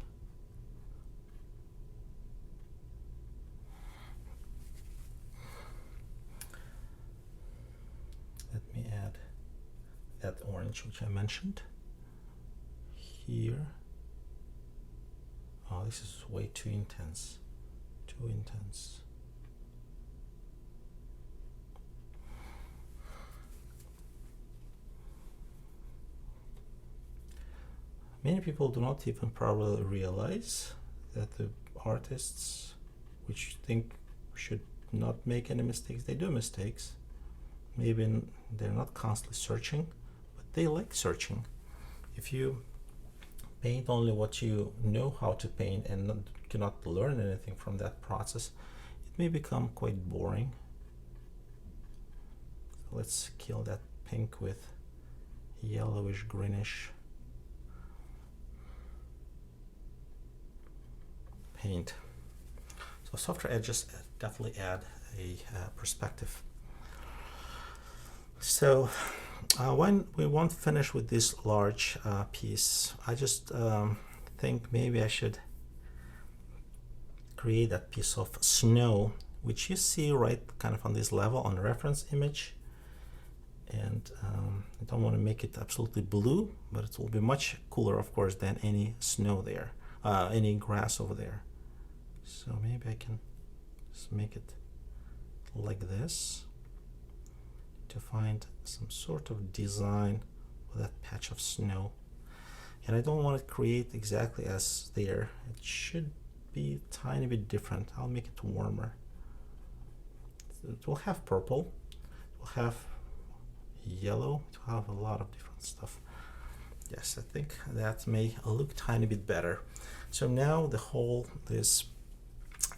that orange which I mentioned here. Oh, this is way too intense. Too intense. Many people do not even probably realize that the artists which think should not make any mistakes, they do mistakes. Maybe they're not constantly searching, but they like searching. If you paint only what you know how to paint and cannot learn anything from that process, it may become quite boring. So let's kill that pink with yellowish greenish paint. So softer edges definitely add a perspective. So when we won't finish with this large piece, I just think maybe I should create that piece of snow which you see right kind of on this level on the reference image. And I don't want to make it absolutely blue, but it will be much cooler, of course, than any snow there, any grass over there. So maybe I can just make it like this to find some sort of design with that patch of snow. And I don't want to create exactly as there. It should be a tiny bit different. I'll make it warmer. It will have purple, it will have yellow, it will have a lot of different stuff. Yes, I think that may look tiny bit better. So now the whole this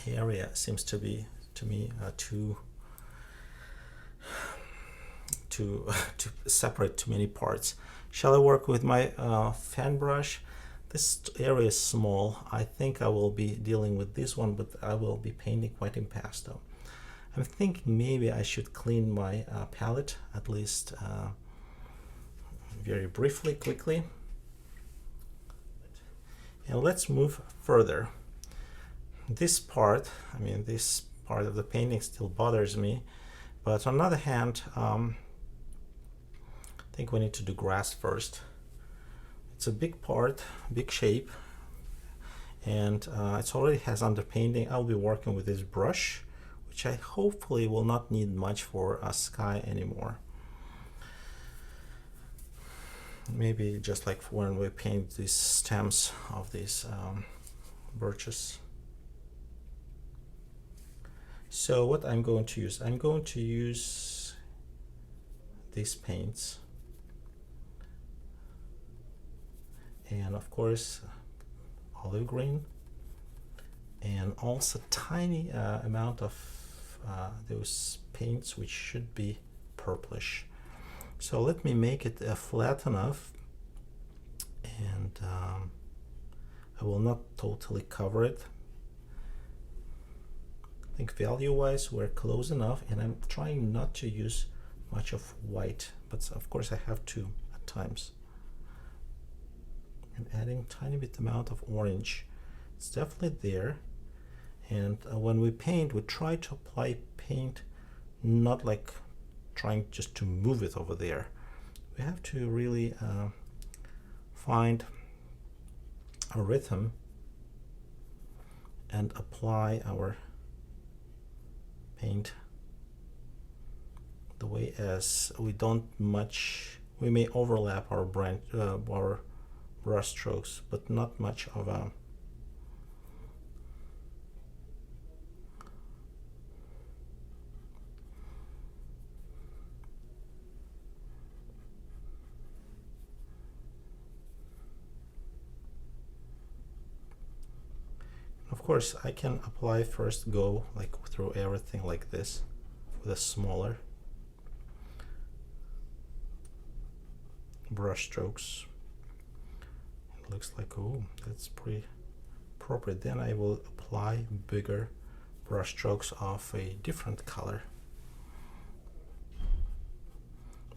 area seems to be to me too separate too many parts. Shall I work with my fan brush? This area is small. I think I will be dealing with this one, but I will be painting quite impasto. I'm thinking maybe I should clean my palette, at least very briefly, quickly. And let's move further. This part, I mean, this part of the painting still bothers me, but on the other hand, I think we need to do grass first. It's a big part, big shape, and it already has underpainting. I'll be working with this brush, which I hopefully will not need much for a sky anymore. Maybe just like when we paint these stems of these birches. So what I'm going to use these paints, and of course olive green, and also tiny amount of those paints which should be purplish. So let me make it flat enough, and I will not totally cover it. I think value-wise we're close enough, and I'm trying not to use much of white, but of course I have to at times. I'm adding tiny bit amount of orange. It's definitely there, and when we paint, we try to apply paint not like trying just to move it over there. We have to really find a rhythm and apply our paint the way as we may overlap our our brush strokes, but not much of a Of course, I can apply first, go like through everything like this with a smaller brush strokes. It looks like, oh, that's pretty appropriate. Then I will apply bigger brush strokes of a different color,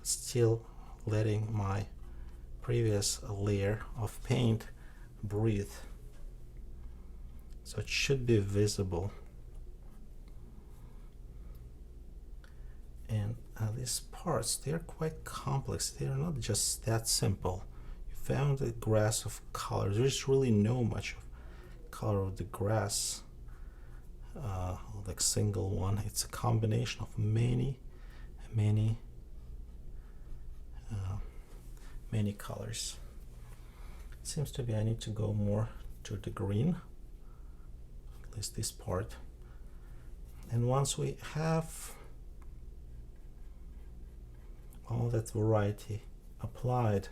still letting my previous layer of paint breathe. So it should be visible. And these parts, they're quite complex. They're not just that simple. You found a grass of color. There's really no much of color of the grass, like single one. It's a combination of many many colors. It seems to be I need to go more to the green, at least this part. And once we have all that variety applied,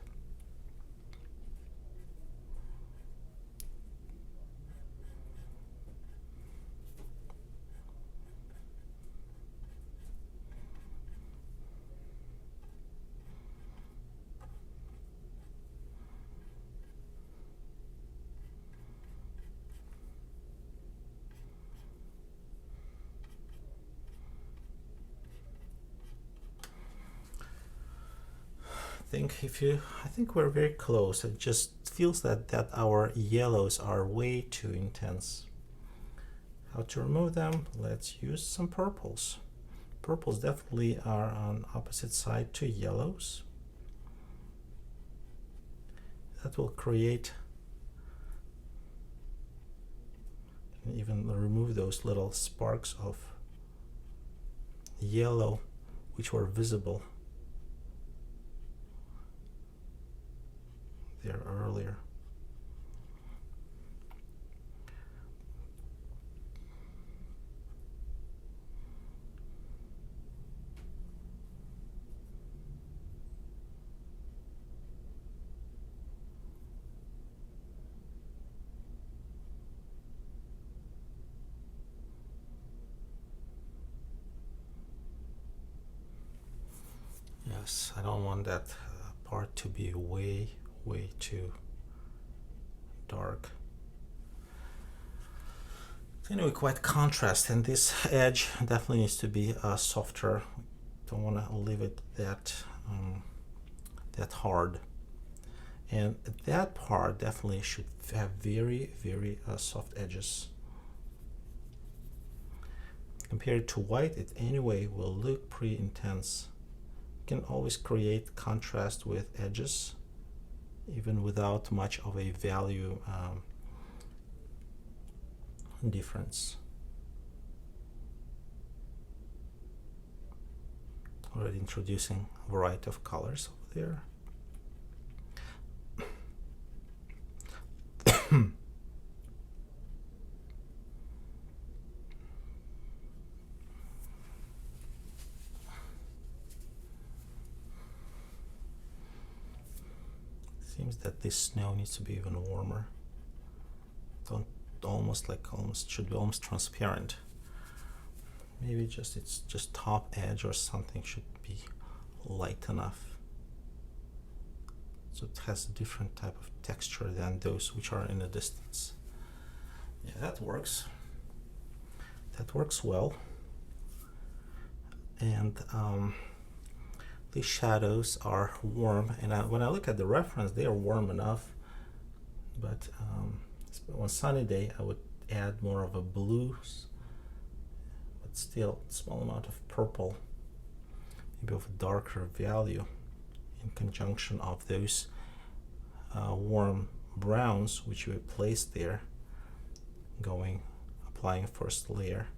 I think we're very close. It just feels that our yellows are way too intense. How to remove them? Let's use some purples. Purples definitely are on opposite side to yellows. That will create and even remove those little sparks of yellow which were visible there earlier. Yes, I don't want that part to be way too dark. Anyway, quite contrast, and this edge definitely needs to be softer. Don't want to leave it that hard. And that part definitely should have very soft edges. Compared to white, it anyway will look pretty intense. You can always create contrast with edges even without much of a value difference. Already introducing a variety of colors over there. Seems that this snow needs to be even warmer. Almost should be almost transparent. Maybe it's just top edge or something should be light enough, so it has a different type of texture than those which are in the distance. Yeah, that works. That works well. And these shadows are warm, and when I look at the reference, they are warm enough, but on a sunny day I would add more of a blue, but still small amount of purple, maybe of a darker value, in conjunction of those warm browns which we placed there, applying first layer.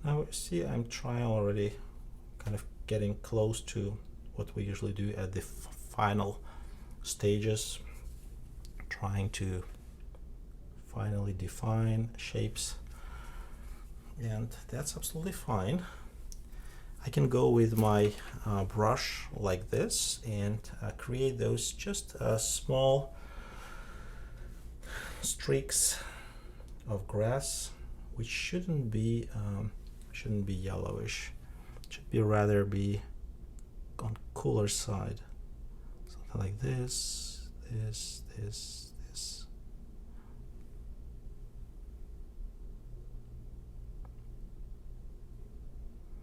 Now see, I'm trying already, kind of getting close to what we usually do at the final stages, trying to finally define shapes, and that's absolutely fine. I can go with my brush like this and create those just small streaks of grass, which shouldn't be yellowish. It should be rather be on cooler side. Something like this.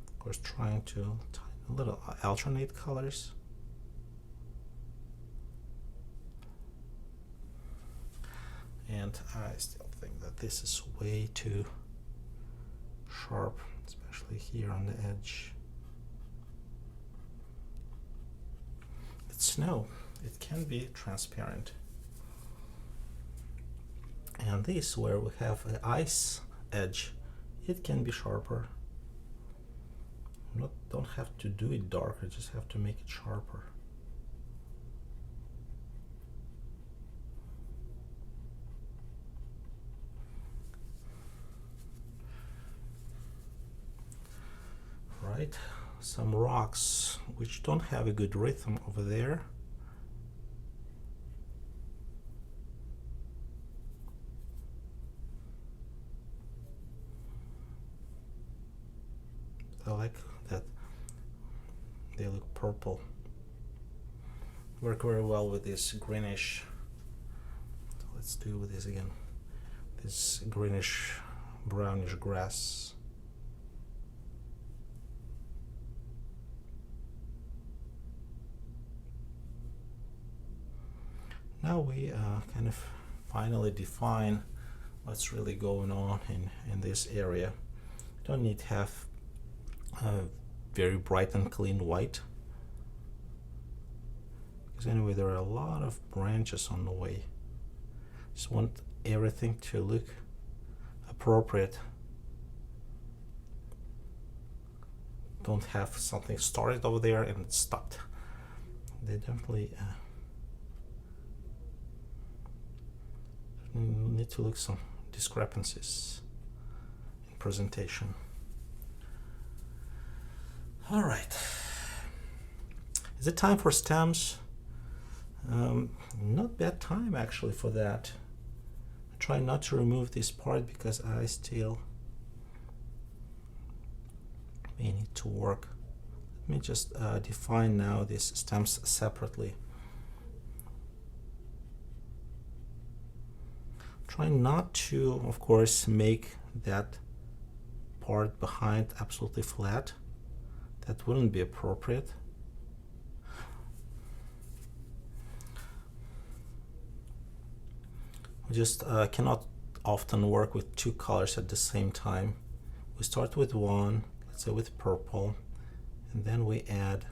Of course, trying to tighten a little alternate colors. And I still think that this is way too sharp, especially here on the edge. It's snow, it can be transparent. And this, where we have an ice edge, it can be sharper. Don't have to do it darker, just have to make it sharper. Right, some rocks which don't have a good rhythm over there. I like that they look purple. Work very well with this greenish. So let's do this again. This greenish brownish grass. Now we kind of finally define what's really going on in this area. Don't need to have very bright and clean white, because anyway there are a lot of branches on the way. Just want everything to look appropriate. Don't have something started over there and it stopped. They definitely need to look some discrepancies in presentation. All right, is it time for stems? Not bad time actually for that. I try not to remove this part because I still may need to work. Let me just define now these stems separately. Try not to, of course, make that part behind absolutely flat. That wouldn't be appropriate. We just cannot often work with two colors at the same time. We start with one, let's say with purple, and then we add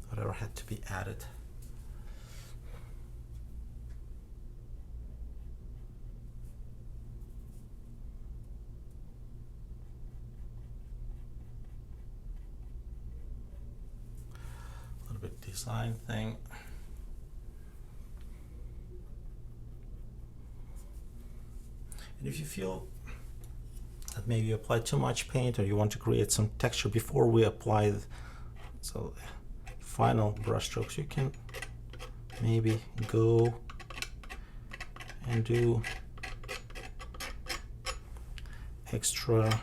whatever had to be added. Design thing. And if you feel that maybe you apply too much paint or you want to create some texture before we apply the final brush strokes, you can maybe go and do extra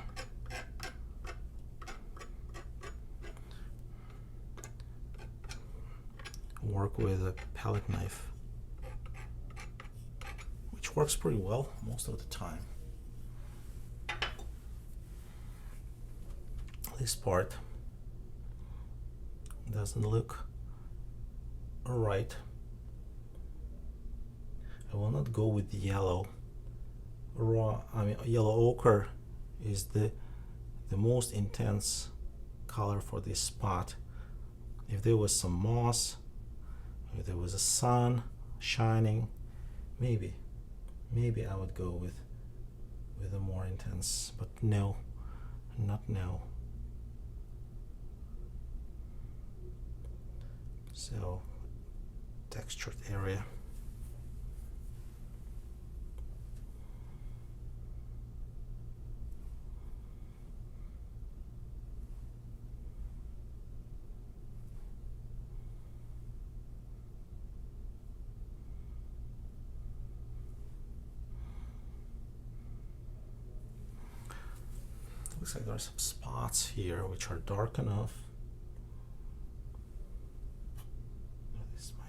work with a palette knife, which works pretty well most of the time. This part doesn't look right. I will not go with the yellow. Yellow ochre is the most intense color for this spot. If there was some moss, if there was a sun shining, maybe I would go with a more intense, but no, not now. So, textured area. Looks like there are some spots here which are dark enough. This might.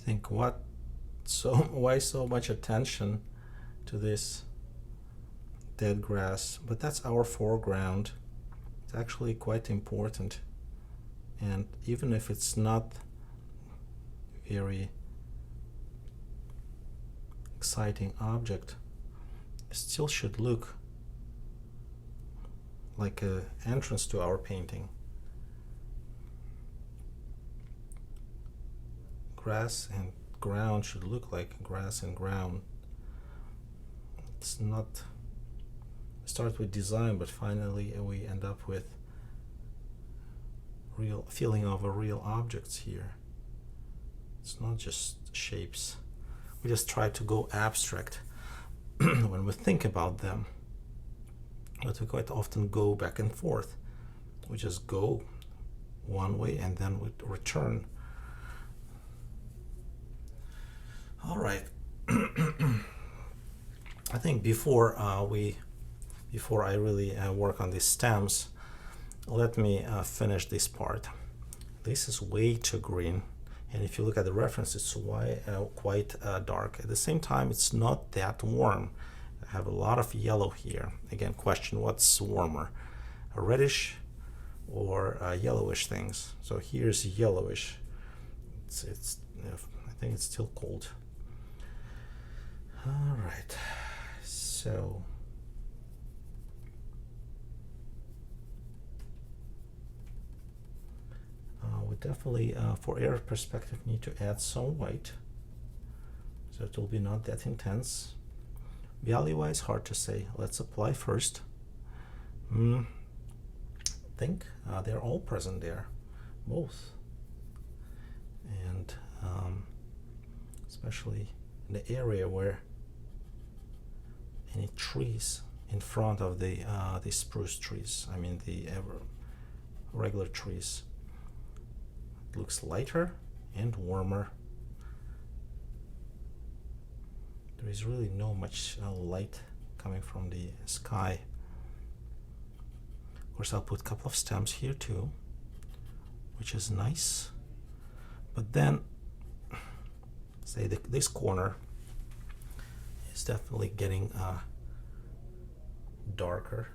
think, what? So why so much attention to this dead grass? But that's our foreground. It's actually quite important. And even if it's not very exciting object, it still should look like an entrance to our painting. Grass and ground should look like grass and ground. It's not start with design, but finally we end up with real feeling of a real objects here. It's not just shapes. We just try to go abstract when we think about them, but we quite often go back and forth. We just go one way and then we return. All right. I think before I really work on these stems, let me finish this part. This is way too green, and if you look at the reference, it's quite dark. At the same time, it's not that warm. I have a lot of yellow here. Again, question: what's warmer, a reddish or yellowish things? So here's yellowish. It's I think it's still cold. All right, so we definitely, for air perspective, need to add some white, so it will be not that intense. Value-wise, hard to say. Let's apply first. I think they're all present there, both, and especially in the area where any trees in front of the spruce trees, I mean the regular trees, it looks lighter and warmer. There is really no much light coming from the sky. Of course, I'll put a couple of stems here too, which is nice. But then, say this corner is definitely getting darker.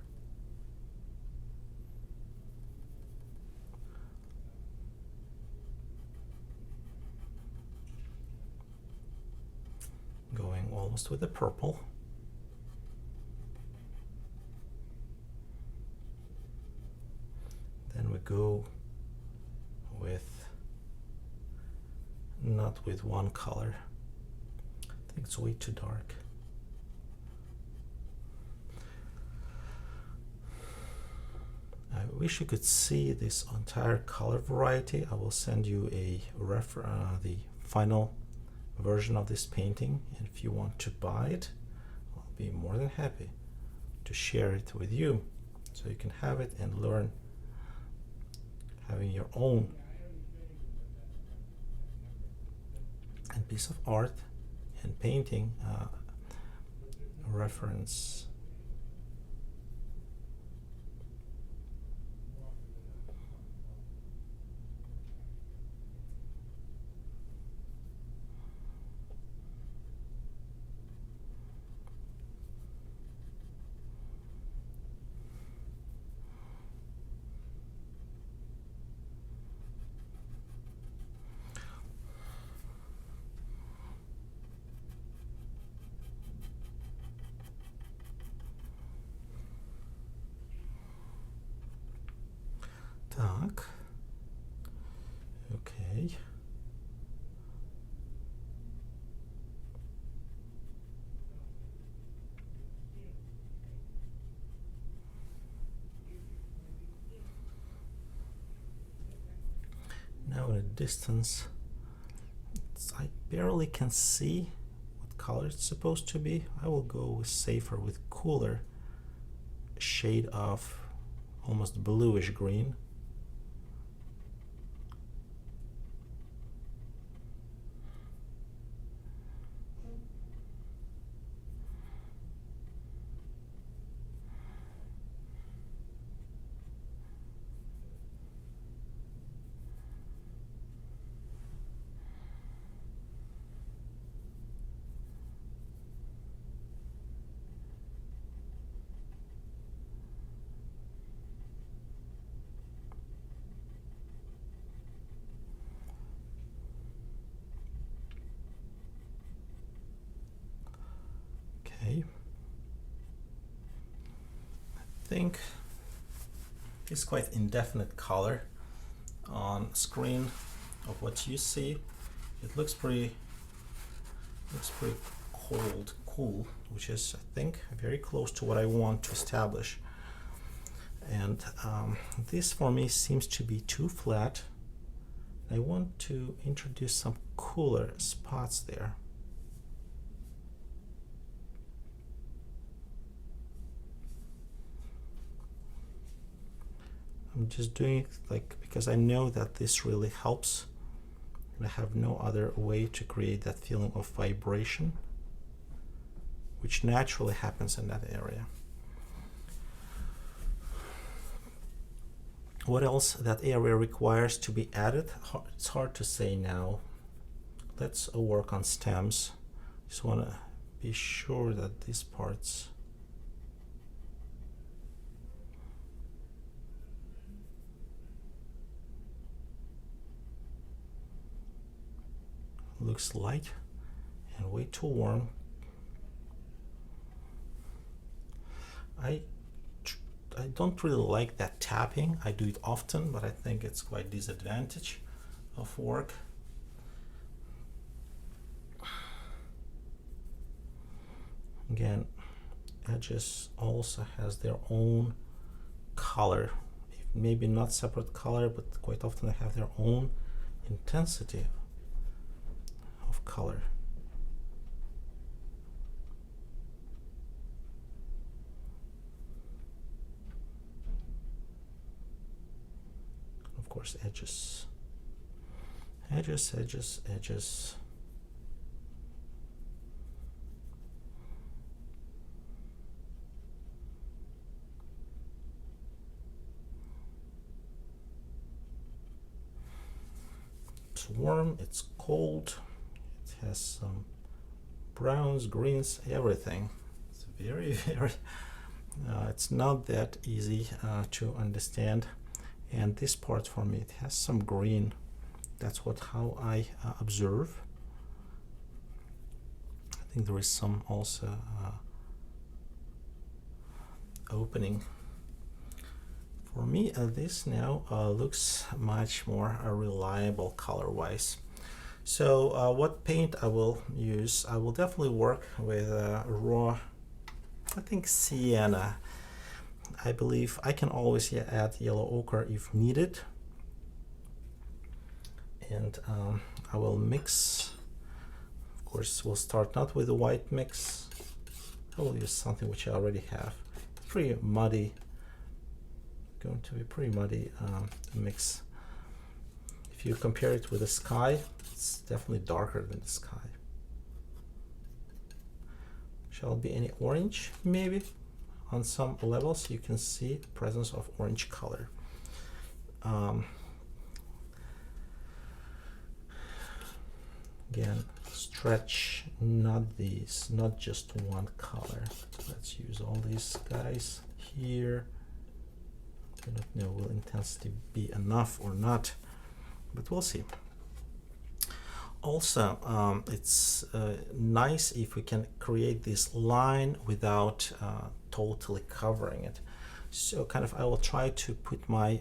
Going almost with the purple. Then we go with, not with one color. I think it's way too dark. I wish you could see this entire color variety. I will send you the final version of this painting, and if you want to buy it, I'll be more than happy to share it with you, so you can have it and learn having your own and piece of art and painting reference. Так, okay. Now in a distance, I barely can see what color it's supposed to be. I will go with safer, with cooler shade of almost bluish green. think it's quite indefinite color on screen of what you see. It looks pretty cool, which is, I think, very close to what I want to establish. And this for me seems to be too flat. I want to introduce some cooler spots there. I'm just doing it like because I know that this really helps. I have no other way to create that feeling of vibration, which naturally happens in that area. What else that area requires to be added? It's hard to say now. Let's work on stems. Just want to be sure that these parts looks light and way too warm. I don't really like that tapping. I do it often, but I think it's quite disadvantage of work. Again, edges also has their own color, maybe not separate color, but quite often they have their own intensity of color. Of course, edges. It's warm, it's cold, it has some browns, greens, everything. It's very, it's not that easy to understand. And this part for me, it has some green. That's how I observe. I think there is some also opening. For me, this now looks much more reliable color-wise. So what paint I will use? I will definitely work with raw, I think, sienna. I believe I can always add yellow ochre if needed. And I will mix. Of course, we'll start not with a white mix. I will use something which I already have. Pretty muddy. Going to be pretty muddy mix. If you compare it with the sky, it's definitely darker than the sky. Shall be any orange, maybe? On some levels you can see the presence of orange color. Again, stretch, not just one color. Let's use all these guys here. I don't know will intensity be enough or not, but we'll see. Also, it's nice if we can create this line without totally covering it. So I will try to put my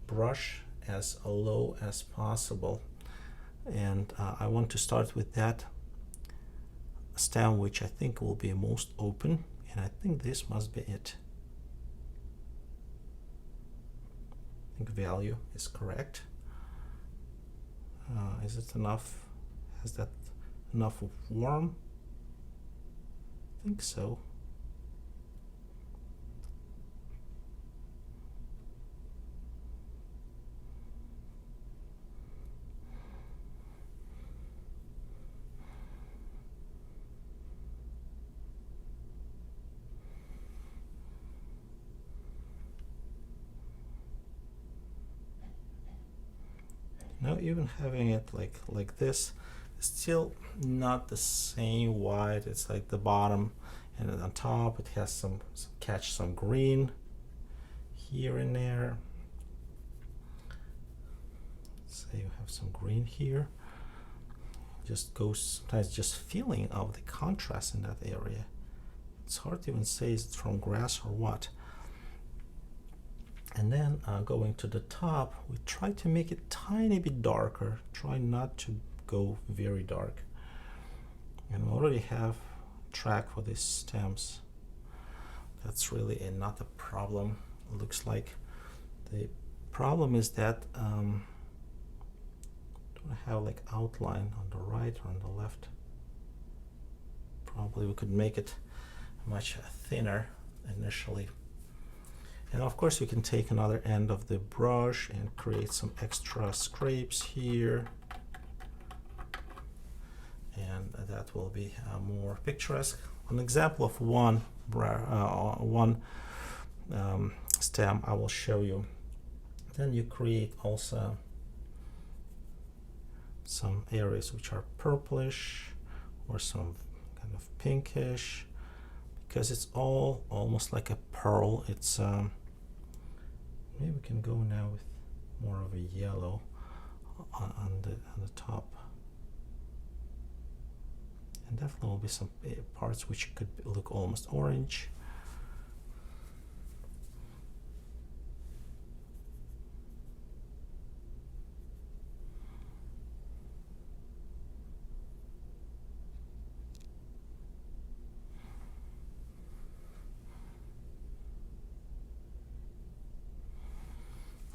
brush as low as possible, and I want to start with that stem which I think will be most open, and I think this must be it. I think value is correct. Is it enough? Has that enough of warm? I think so. Now even having it like this, it's still not the same white. It's like the bottom, and then on top it has some green here and there. Let's say you have some green here. Just goes sometimes just feeling of the contrast in that area. It's hard to even say is it from grass or what. And then going to the top, we try to make it tiny bit darker. Try not to go very dark. And we already have track for these stems. That's really not a problem. It looks like the problem is that don't have like outline on the right or on the left. Probably we could make it much thinner initially. And of course you can take another end of the brush and create some extra scrapes here, and that will be more picturesque. An example of one stem I will show you. Then you create also some areas which are purplish or some kind of pinkish, because it's all almost like a pearl. It's maybe we can go now with more of a yellow on the top, and definitely will be some parts which could look almost orange.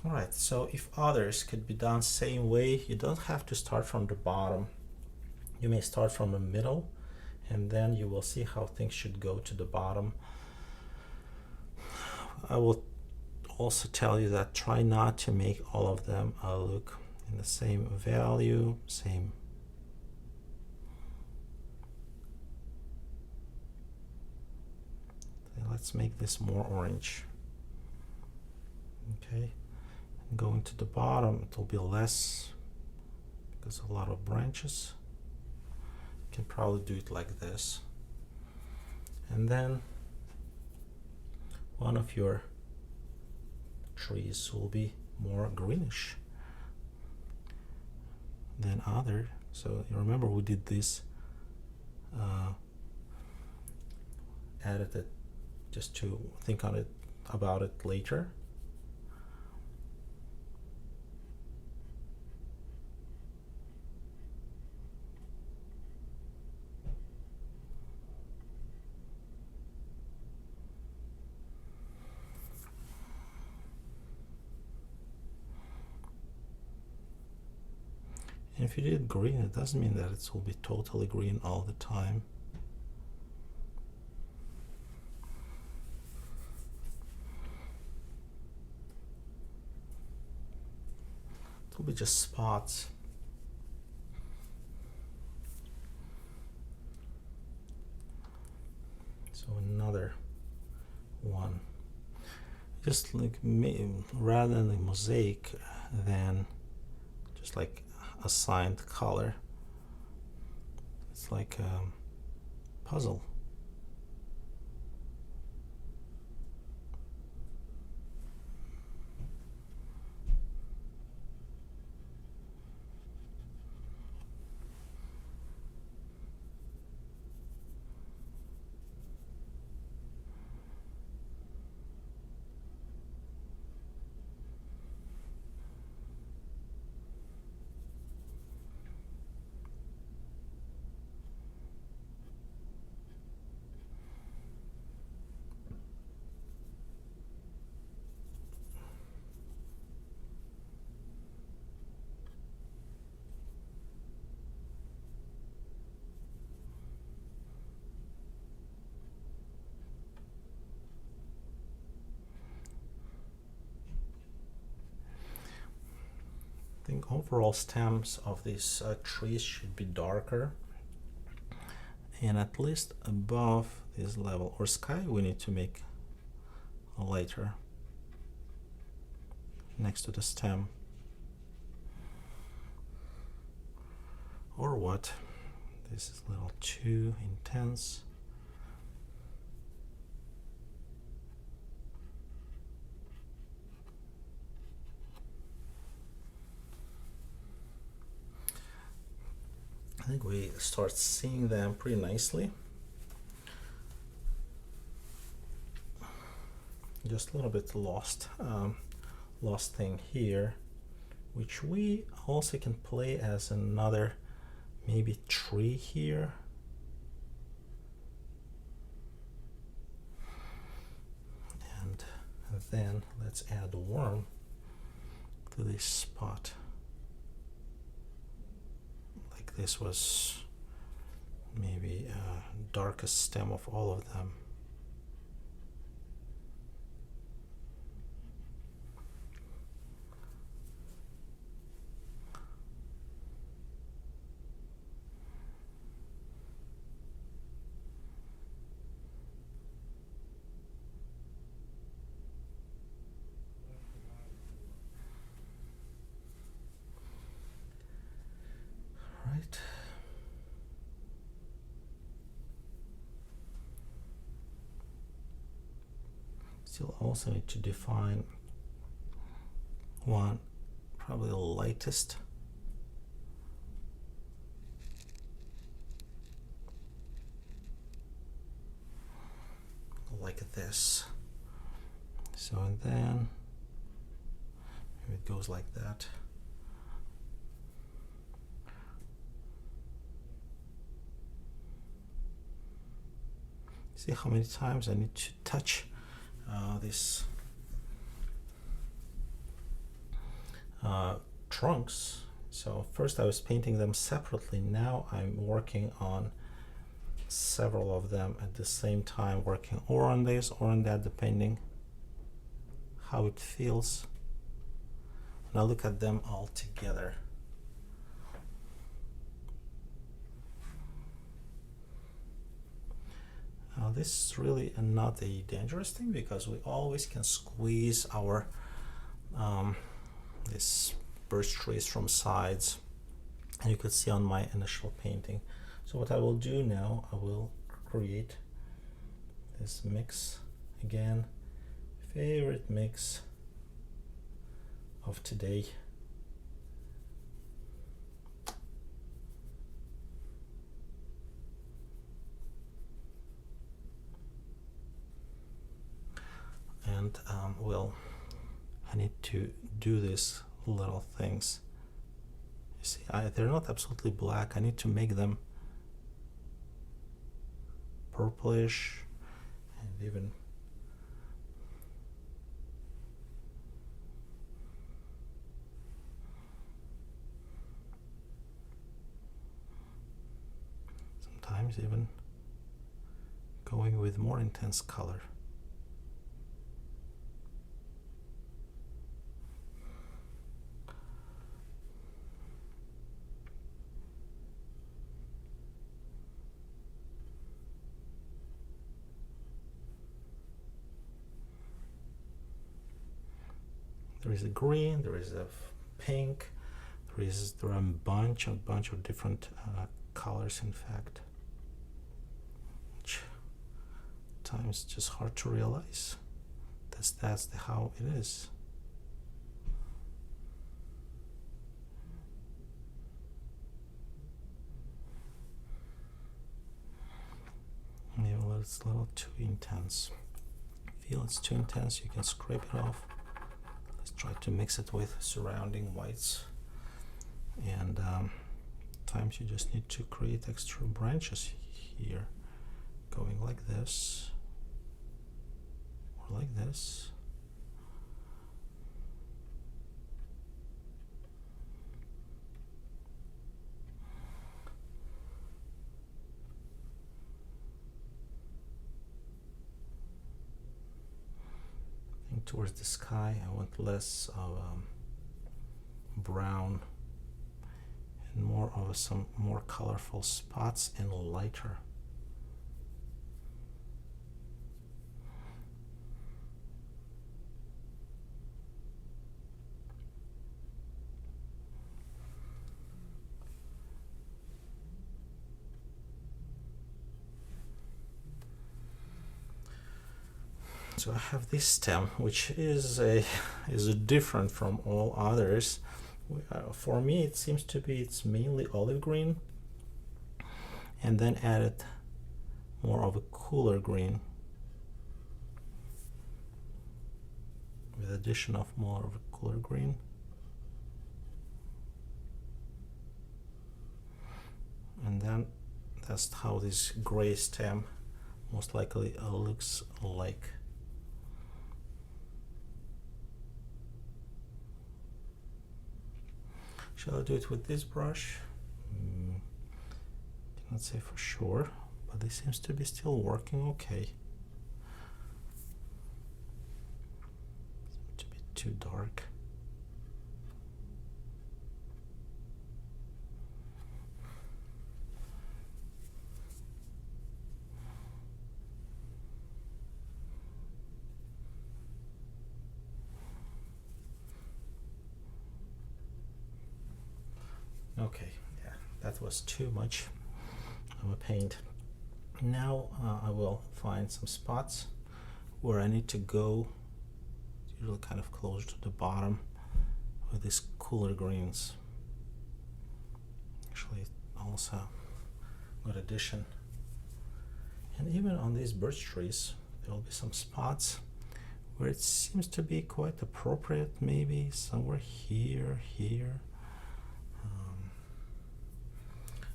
Alright, so if others could be done same way, you don't have to start from the bottom. You may start from the middle, and then you will see how things should go to the bottom. I will also tell you that try not to make all of them look in the same value, same. Let's make this more orange. Okay. Going to the bottom, it will be less because a lot of branches. You can probably do it like this, and then one of your trees will be more greenish than other. So you remember we did this, added it just to think on it about it later. And if you did green, it doesn't mean that it will be totally green all the time. It will be just spots. So another one. Just like rather than a mosaic, than just like assigned color. It's like a puzzle. I think overall stems of these trees should be darker, and at least above this level or sky we need to make lighter next to the stem, or what. This is a little too intense. I think we start seeing them pretty nicely. Just a little bit lost last thing here, which we also can play as another maybe tree here. And then let's add a worm to this spot. Like this was maybe darkest stem of all of them. Right. Still also need to define one, probably the lightest. Like this. So, and then maybe it goes like that. See how many times I need to touch these trunks. So first I was painting them separately. Now I'm working on several of them at the same time, working or on this or on that, depending how it feels. And I look at them all together. This is really not a dangerous thing because we always can squeeze our this birch trees from sides, and you could see on my initial painting. So what I will do now, I will create this mix again, favorite mix of today. And well, I need to do these little things. You see, they're not absolutely black. I need to make them purplish and even sometimes even going with more intense color. There is a green, there is a pink, there are a bunch of different colors, in fact, which at times just hard to realize. That's how it is. Maybe it's a little too intense. Feel it's too intense, you can scrape it off. Let's try to mix it with surrounding whites, and times you just need to create extra branches here, going like this or like this. Towards the sky, I want less of brown and more of some more colorful spots and lighter. So I have this stem, which is different from all others. For me, it seems to be it's mainly olive green, and then added more of a cooler green with a addition of more of a cooler green. And then that's how this gray stem most likely looks like. Shall I do it with this brush? Cannot say for sure, but this seems to be still working okay. Seems to be too dark. Okay, yeah, that was too much of a paint. Now I will find some spots where I need to go, usually kind of close to the bottom with these cooler greens. Actually, also good addition. And even on these birch trees, there will be some spots where it seems to be quite appropriate, maybe somewhere here.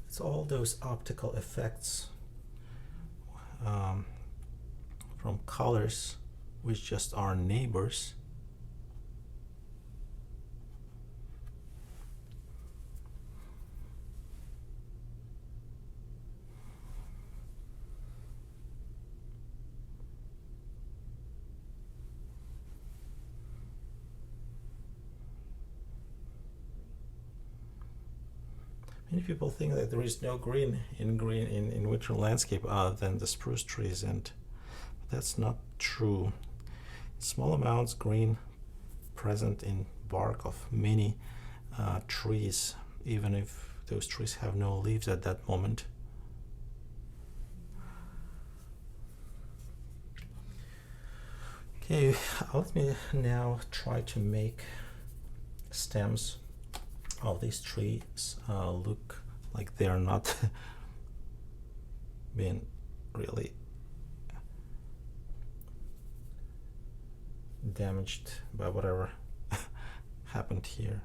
It's all those optical effects from colors which just are neighbors. Many people think that there is no green in winter landscape other than the spruce trees, and that's not true. Small amounts green present in bark of many trees, even if those trees have no leaves at that moment. Okay, let me now try to make stems of these trees look like they are not being really damaged by whatever happened here.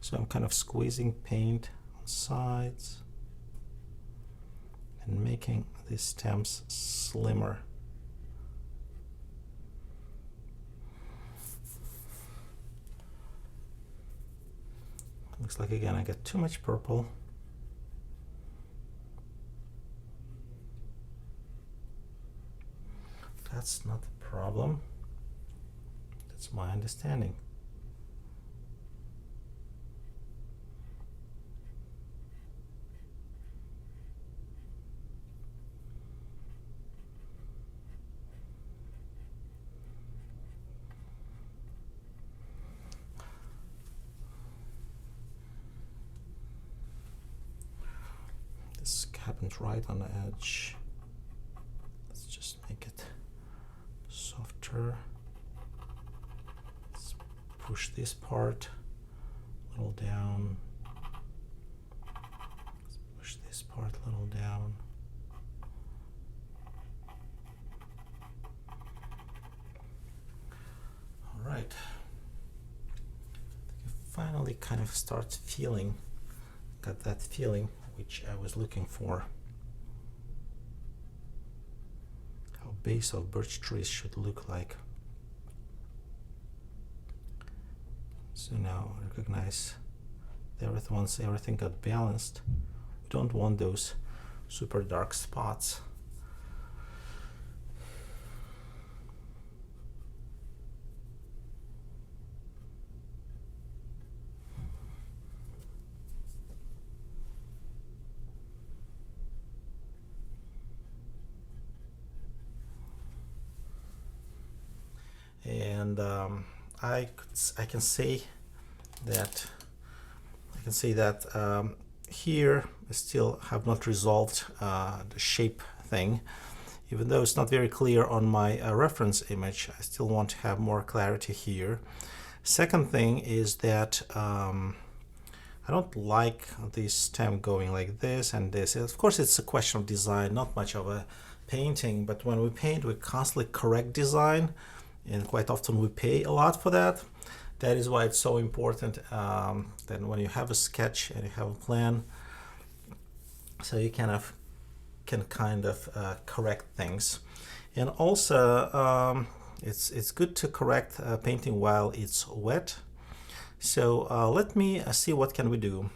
So I'm kind of squeezing paint on sides and making these stems slimmer. Looks like again I get too much purple. That's not the problem. That's my understanding. This happened right on the edge. Let's just make it softer. Let's push this part a little down. Let's push this part a little down. All right. You finally kind of start feeling, got that feeling which I was looking for. How base of birch trees should look like. So now recognize that once everything got balanced, we don't want those super dark spots. And I can say that here I still have not resolved the shape thing. Even though it's not very clear on my reference image, I still want to have more clarity here. Second thing is that I don't like this stem going like this and this. Of course, it's a question of design, not much of a painting, but when we paint, we constantly correct design, and quite often we pay a lot for that. That is why it's so important that when you have a sketch and you have a plan, so you can kind of correct things. And also, it's good to correct painting while it's wet. So let me see what can we do.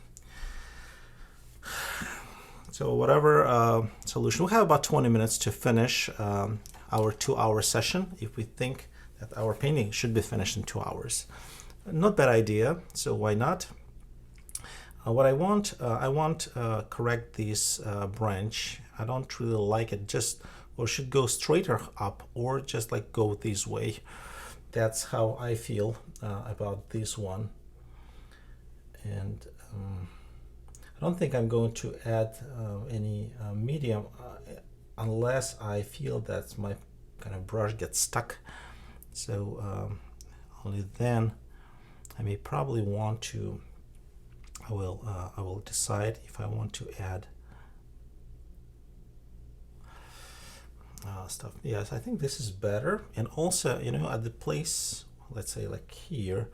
So whatever solution, we have about 20 minutes to finish our 2-hour session if we think that our painting should be finished in 2 hours. Not bad idea, so why not? What I want correct this branch. I don't really like it, just or should go straighter up or just like go this way. That's how I feel about this one. And I don't think I'm going to add any medium unless I feel that my kind of brush gets stuck. So only then I may probably want to. I will decide if I want to add stuff. Yes, I think this is better. And also, you know, at the place, let's say like here,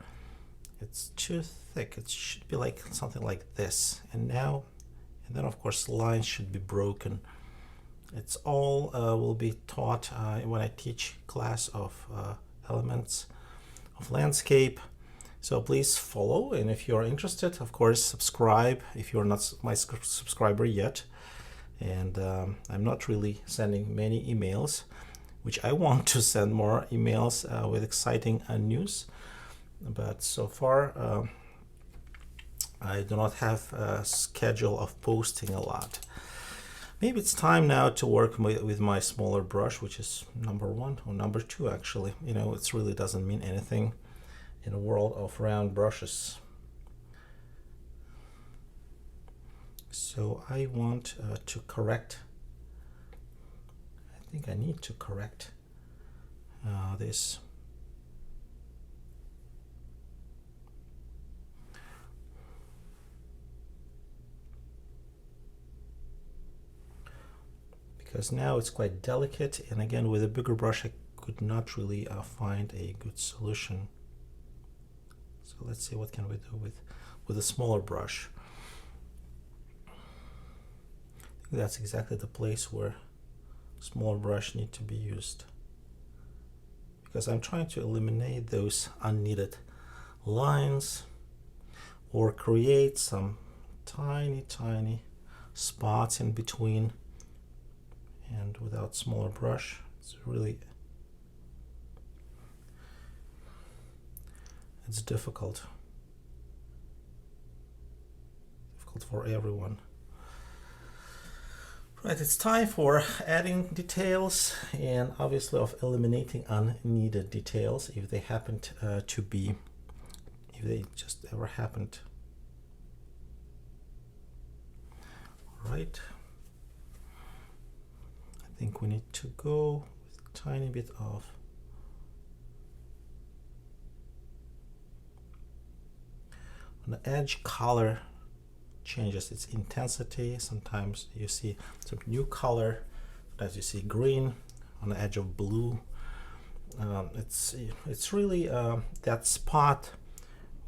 it's too thick. It should be like something like this. And then of course lines should be broken. It's all will be taught when I teach class of elements of landscape. So please follow, and if you're interested, of course, subscribe if you're not my subscriber yet. And I'm not really sending many emails, which I want to send more emails with exciting news. But so far, I do not have a schedule of posting a lot. Maybe it's time now to work with my smaller brush, which is number 1 or number 2 actually. You know, it really doesn't mean anything in a world of round brushes. So I want to correct, I think I need to correct this. Because now it's quite delicate, and again with a bigger brush I could not really find a good solution. So let's see what can we do with a smaller brush. I think that's exactly the place where smaller brush need to be used, because I'm trying to eliminate those unneeded lines or create some tiny spots in between. And without smaller brush, it's difficult for everyone. Right, it's time for adding details and obviously of eliminating unneeded details if they happen to be, if they just ever happened. Right. I think we need to go with a tiny bit of on the edge. Color changes its intensity. Sometimes you see some new color, as you see green on the edge of blue. It's really that spot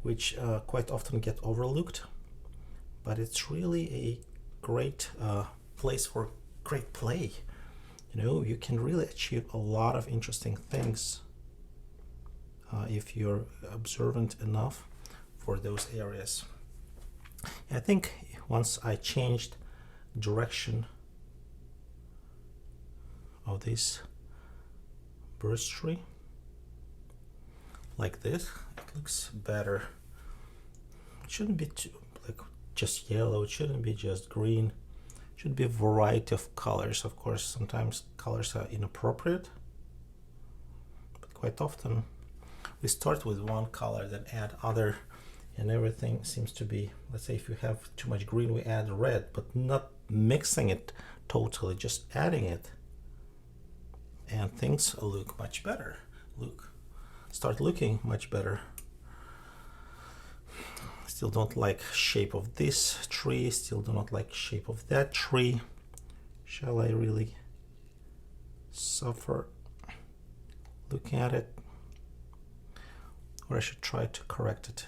which quite often get overlooked, but it's really a great place for great play. You know, you can really achieve a lot of interesting things if you're observant enough for those areas. I think once I changed direction of this birch tree like this, it looks better. It shouldn't be too, like just yellow, it shouldn't be just green. It should be a variety of colors. Of course, sometimes colors are inappropriate, but quite often we start with one color, then add other, and everything seems to be, let's say if you have too much green, we add red, but not mixing it totally, just adding it, and things look much better. Start looking much better. Still don't like shape of this tree, still do not like shape of that tree. Shall I really suffer looking at it? Or I should try to correct it.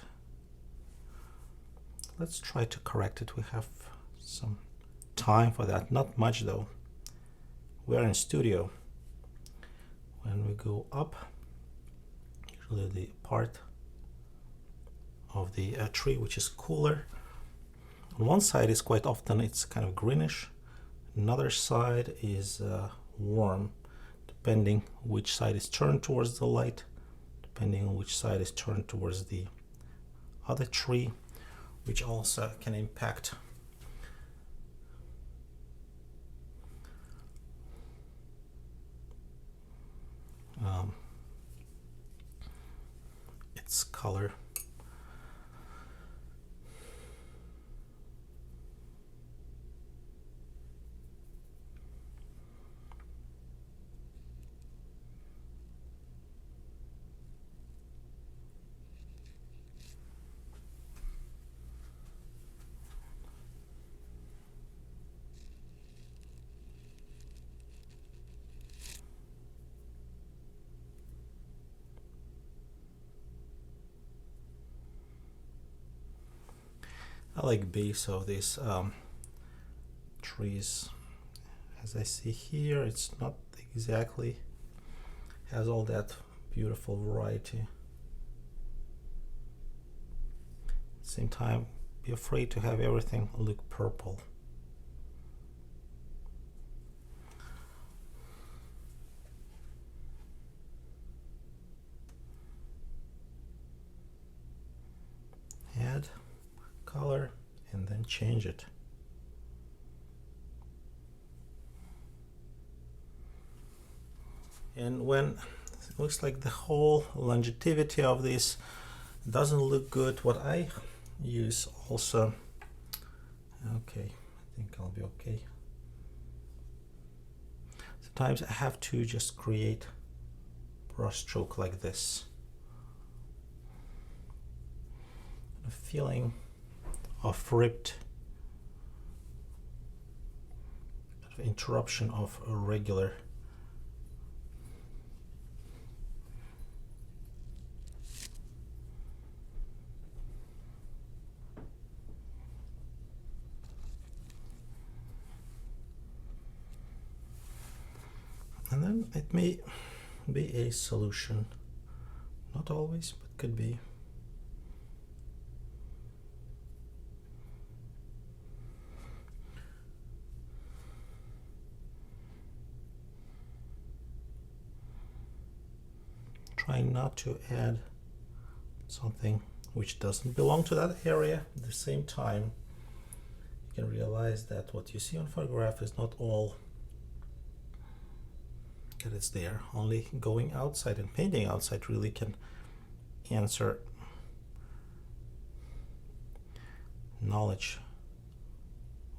Let's try to correct it. We have some time for that. Not much though. We're in studio. When we go up, usually the part of the tree which is cooler. On one side is quite often it's kind of greenish. Another side is warm, depending which side is turned towards the light, depending on which side is turned towards the other tree, which also can impact its color. I like base of these trees. As I see here, it's not exactly has all that beautiful variety. At the same time, be afraid to have everything look purple. Add color and then change it. And when it looks like the whole longevity of this doesn't look good, what I use also, okay, I think I'll be okay. Sometimes I have to just create brush stroke like this. A feeling of ripped interruption of a regular and then it may be a solution, not always, but could be. Try not to add something which doesn't belong to that area. At the same time, you can realize that what you see on photograph is not all that is there. Only going outside and painting outside really can answer knowledge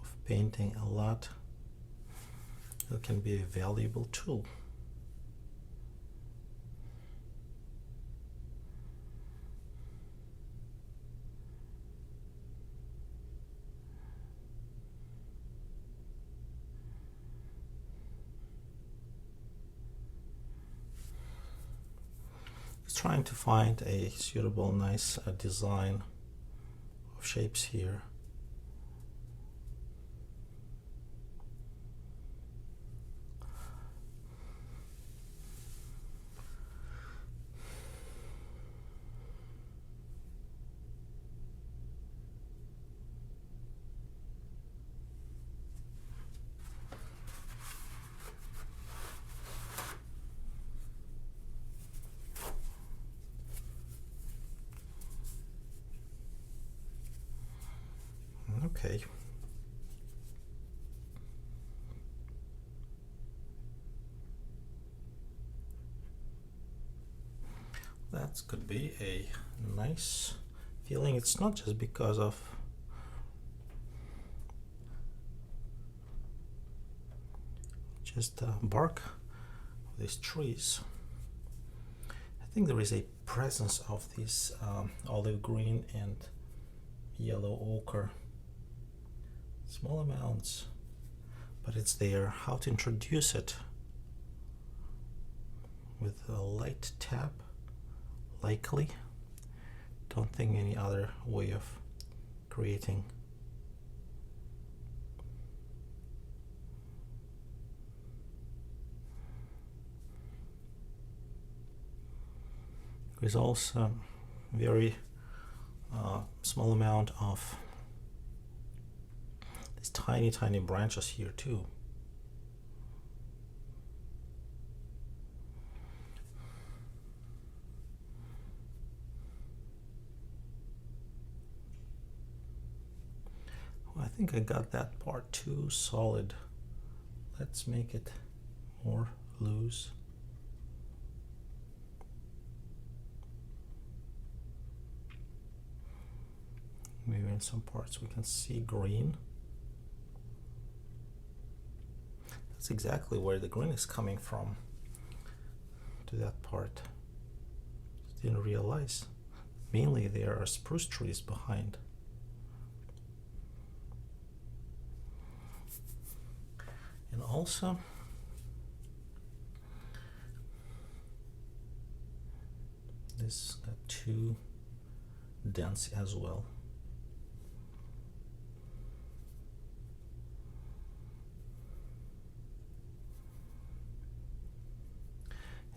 of painting a lot. It can be a valuable tool. Trying to find a suitable, nice design of shapes here. Okay. That could be a nice feeling. It's not just because of just bark of these trees. I think there is a presence of this olive green and yellow ochre. Small amounts, but it's there. How to introduce it? With a light tap, likely. Don't think any other way of creating. There's also very small amount of these tiny branches here too. Well, I think I got that part too solid. Let's make it more loose. Maybe in some parts we can see green. That's exactly where the green is coming from, to that part. Just didn't realize. Mainly there are spruce trees behind. And also this got too dense as well.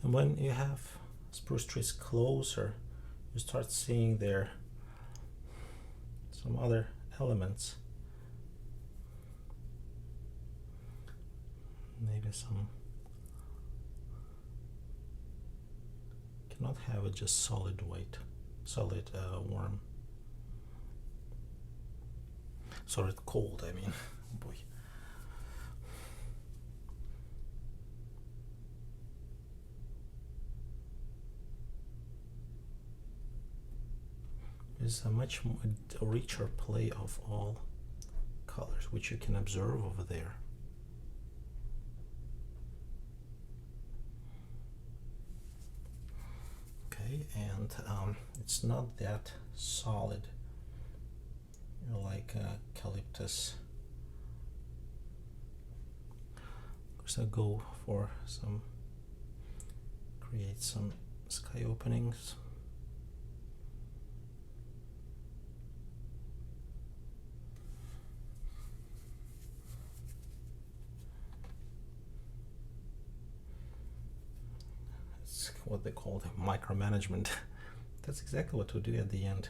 And when you have spruce trees closer, you start seeing there some other elements. Maybe some, cannot have it just solid white, solid warm. Solid cold, I mean. Oh boy. There's a much more richer play of all colors, which you can observe over there. Okay, and it's not that solid, like eucalyptus. Of course, I'll go for some, create some sky openings. What they call micromanagement. That's exactly what we do at the end.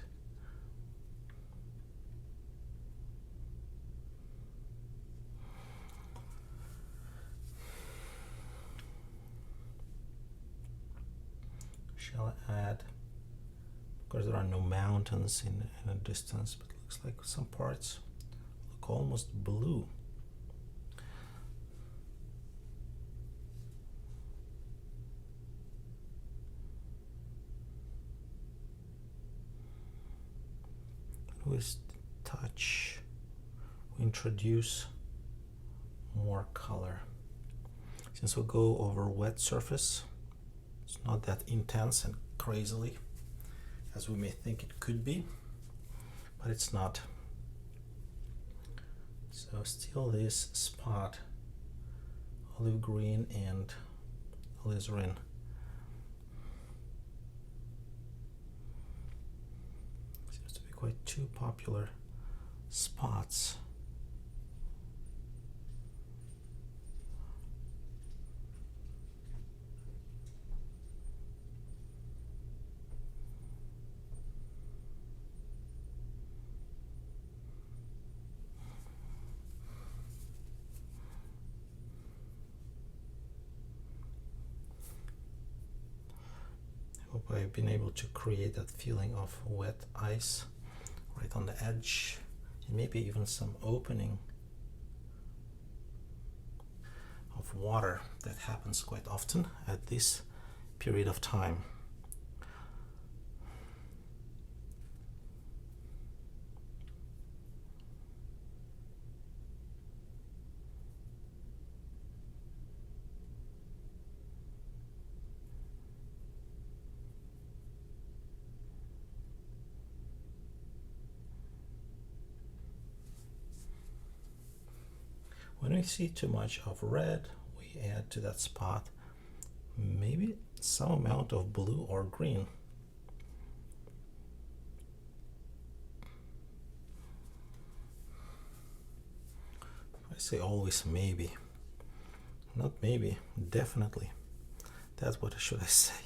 Shall I add? Of course, there are no mountains in a distance, but it looks like some parts look almost blue. With touch, we introduce more color. Since we go over wet surface, it's not that intense and crazily as we may think it could be, but it's not. So still this spot, olive green and alizarin. Quite two popular spots. I hope I've been able to create that feeling of wet ice right on the edge, and maybe even some opening of water that happens quite often at this period of time. When we see too much of red, we add to that spot maybe some amount of blue or green. I say always maybe, not maybe, definitely. That's what should I say.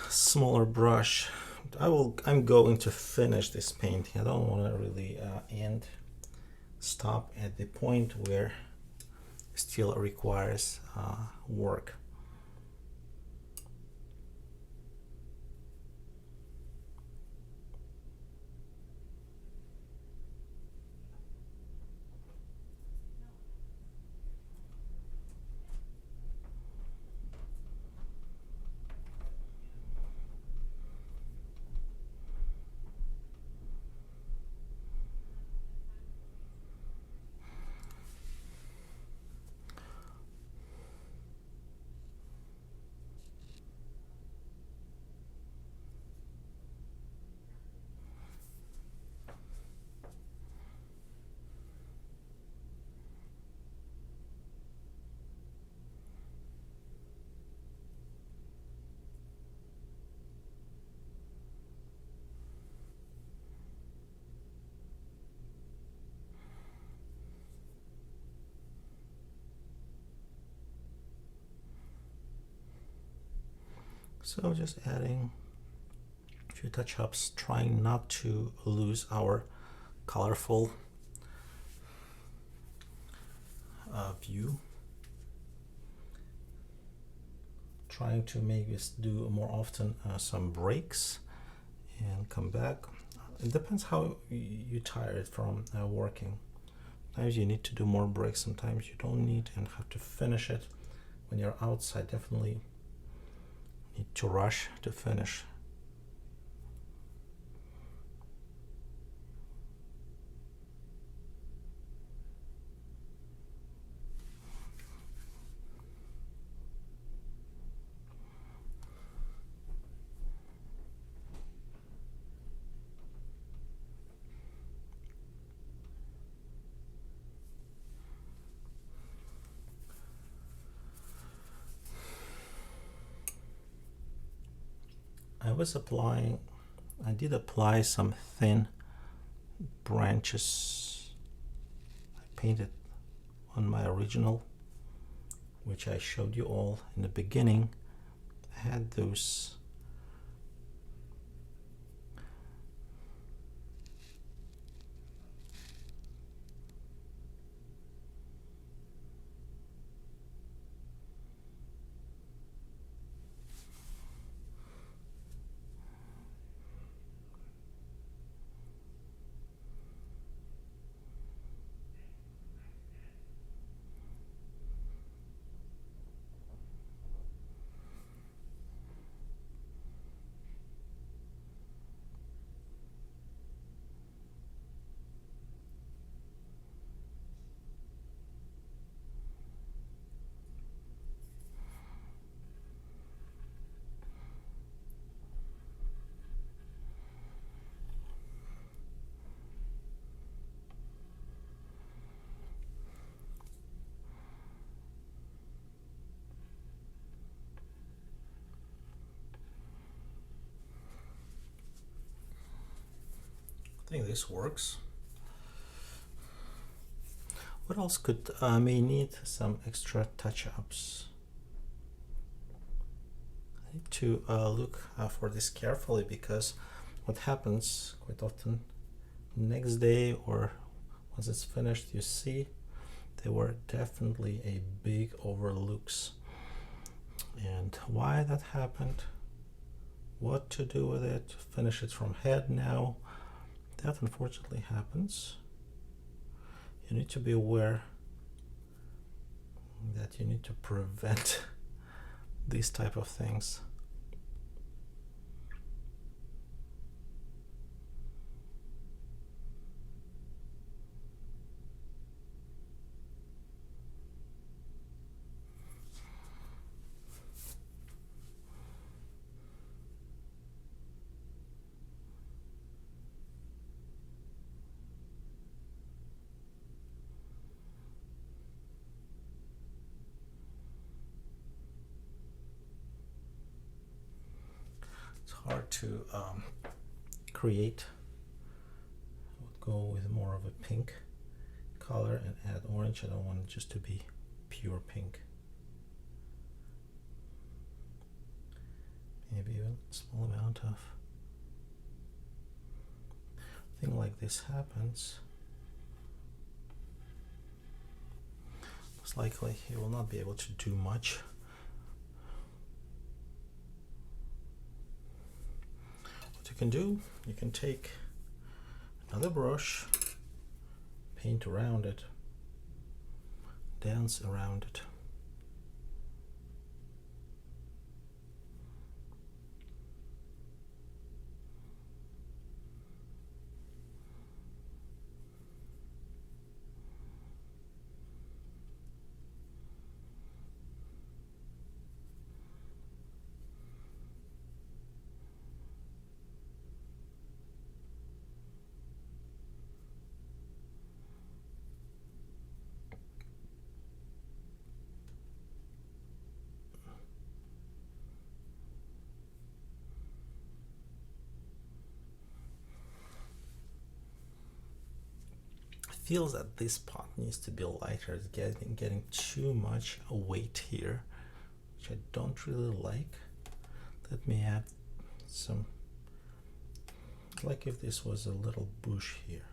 Smaller brush. I'm going to finish this painting. I don't want to really stop at the point where it still requires work. So just adding a few touch-ups, trying not to lose our colorful view. Trying to maybe do more often some breaks and come back. It depends how you tired from working. Sometimes you need to do more breaks, sometimes you don't need and have to finish it. When you're outside, definitely need to rush to finish. I did apply some thin branches. I painted on my original, which I showed you all in the beginning. I had those I think this works. What else could may need some extra touch-ups? I need to look for this carefully, because what happens quite often next day or once it's finished, you see there were definitely a big overlooks. And why that happened, what to do with it, finish it from head now. That unfortunately happens. You need to be aware that you need to prevent these type of things. to create, I would go with more of a pink color and add orange. I don't want it just to be pure pink. Maybe even a small amount of thing like this happens. Most likely you will not be able to do much. What you can do, you can take another brush, paint around it, dance around it. Feels that this pot needs to be lighter. It's getting too much weight here, which I don't really like. Let me add some, like if this was a little bush here.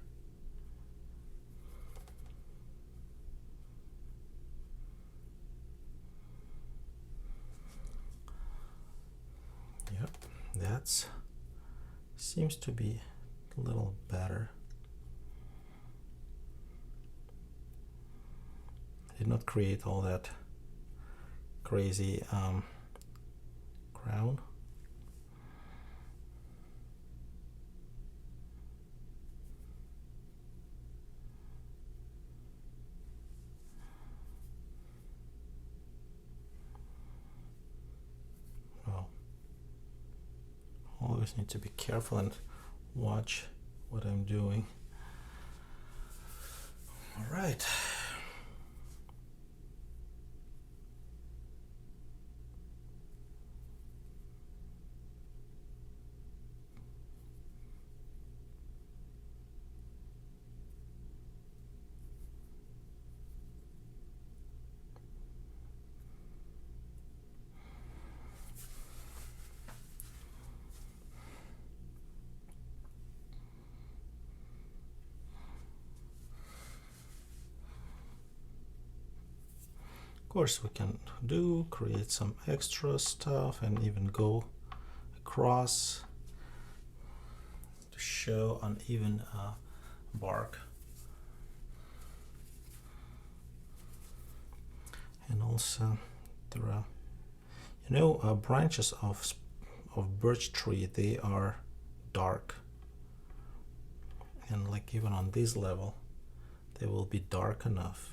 Yep, that's seems to be a little better. Did not create all that crazy crown. Well, always need to be careful and watch what I'm doing. All right. Of course, we can create some extra stuff and even go across to show uneven bark. And also there are, branches of birch tree, they are dark. And like even on this level, they will be dark enough.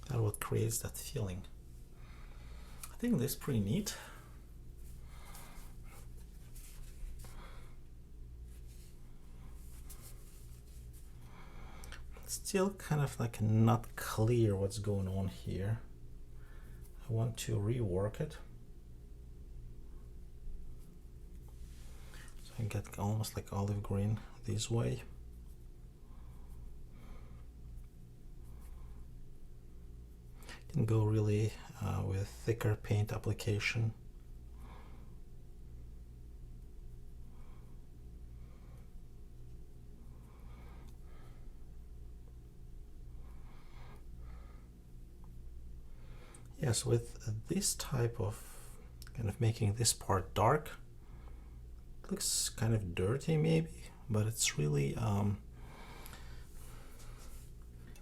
That what creates that feeling. I think this is pretty neat. It's still kind of like not clear what's going on here. I want to rework it. So I get almost like olive green this way. Can go really with thicker paint application. Yes, with this type of kind of making this part dark, it looks kind of dirty maybe, but it's really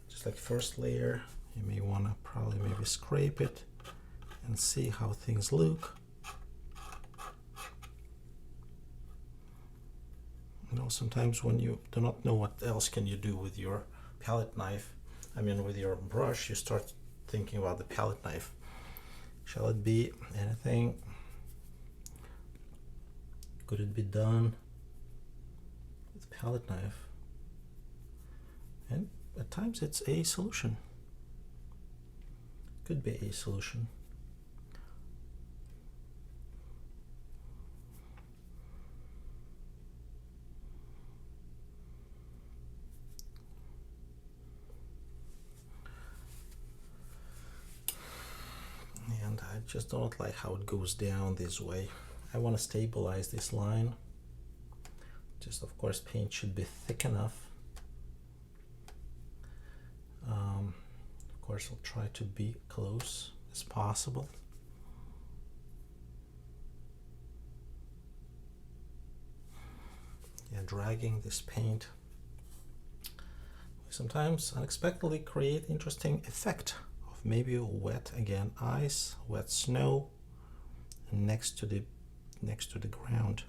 just like first layer. You may want to probably maybe scrape it and see how things look. You know, sometimes when you do not know what else can you do with your palette knife, with your brush, you start thinking about the palette knife. Shall it be anything? Could it be done with palette knife? And at times it's a solution. Could be a solution. And I just don't like how it goes down this way. I want to stabilize this line. Just, of course, paint should be thick enough. Of course, I'll try to be close as possible. Yeah, dragging this paint sometimes unexpectedly create interesting effect of maybe wet again ice, wet snow next to the ground.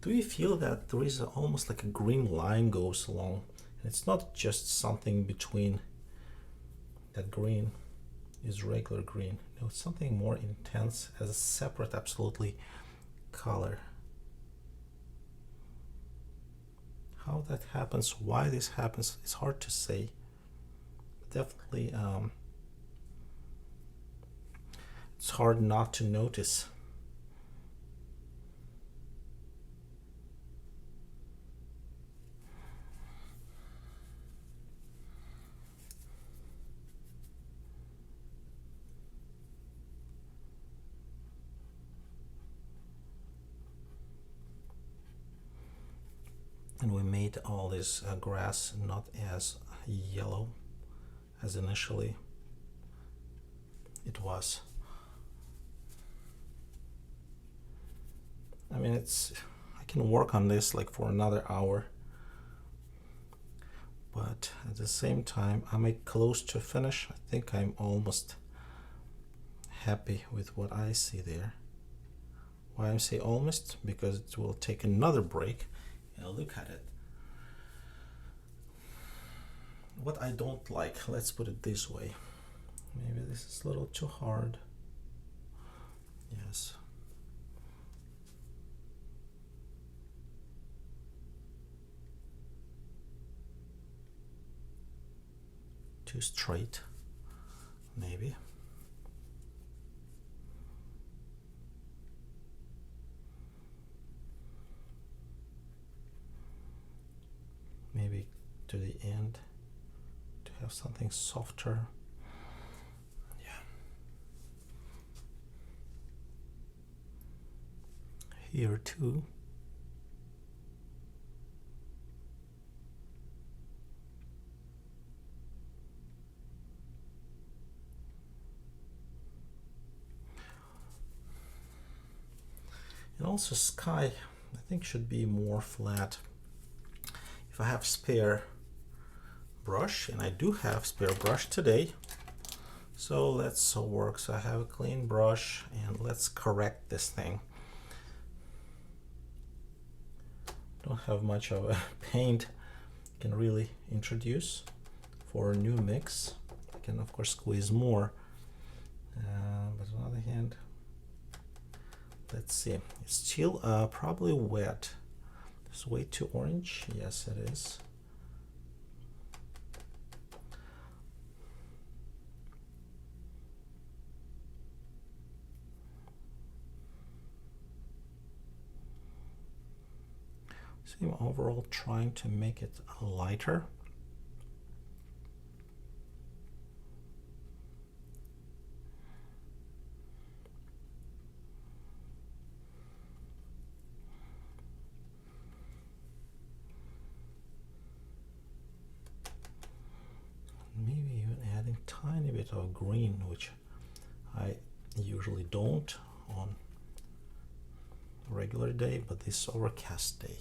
Do you feel that there is almost like a green line goes along, and it's not just something between that green is regular green? No, it's something more intense as a separate, absolutely color. How that happens, why this happens, it's hard to say. Definitely, it's hard not to notice. And we made all this grass not as yellow as initially it was. I mean, I can work on this like for another hour, but at the same time I'm close to finish. I think I'm almost happy with what I see there. Why I say almost? Because it will take another break. Look at it. What I don't like, let's put it this way. Maybe this is a little too hard. Yes. Too straight, maybe. Maybe to the end to have something softer. Yeah. Here too. And also sky, I think, should be more flat. If I have spare brush, and I do have spare brush today, so let's work. So I have a clean brush, and let's correct this thing. Don't have much of a paint can really introduce for a new mix. I can of course squeeze more, but on the other hand, let's see, it's still probably wet. It's way too orange. Yes, it is. So I'm overall trying to make it lighter. Maybe even adding tiny bit of green, which I usually don't on a regular day, but this overcast day.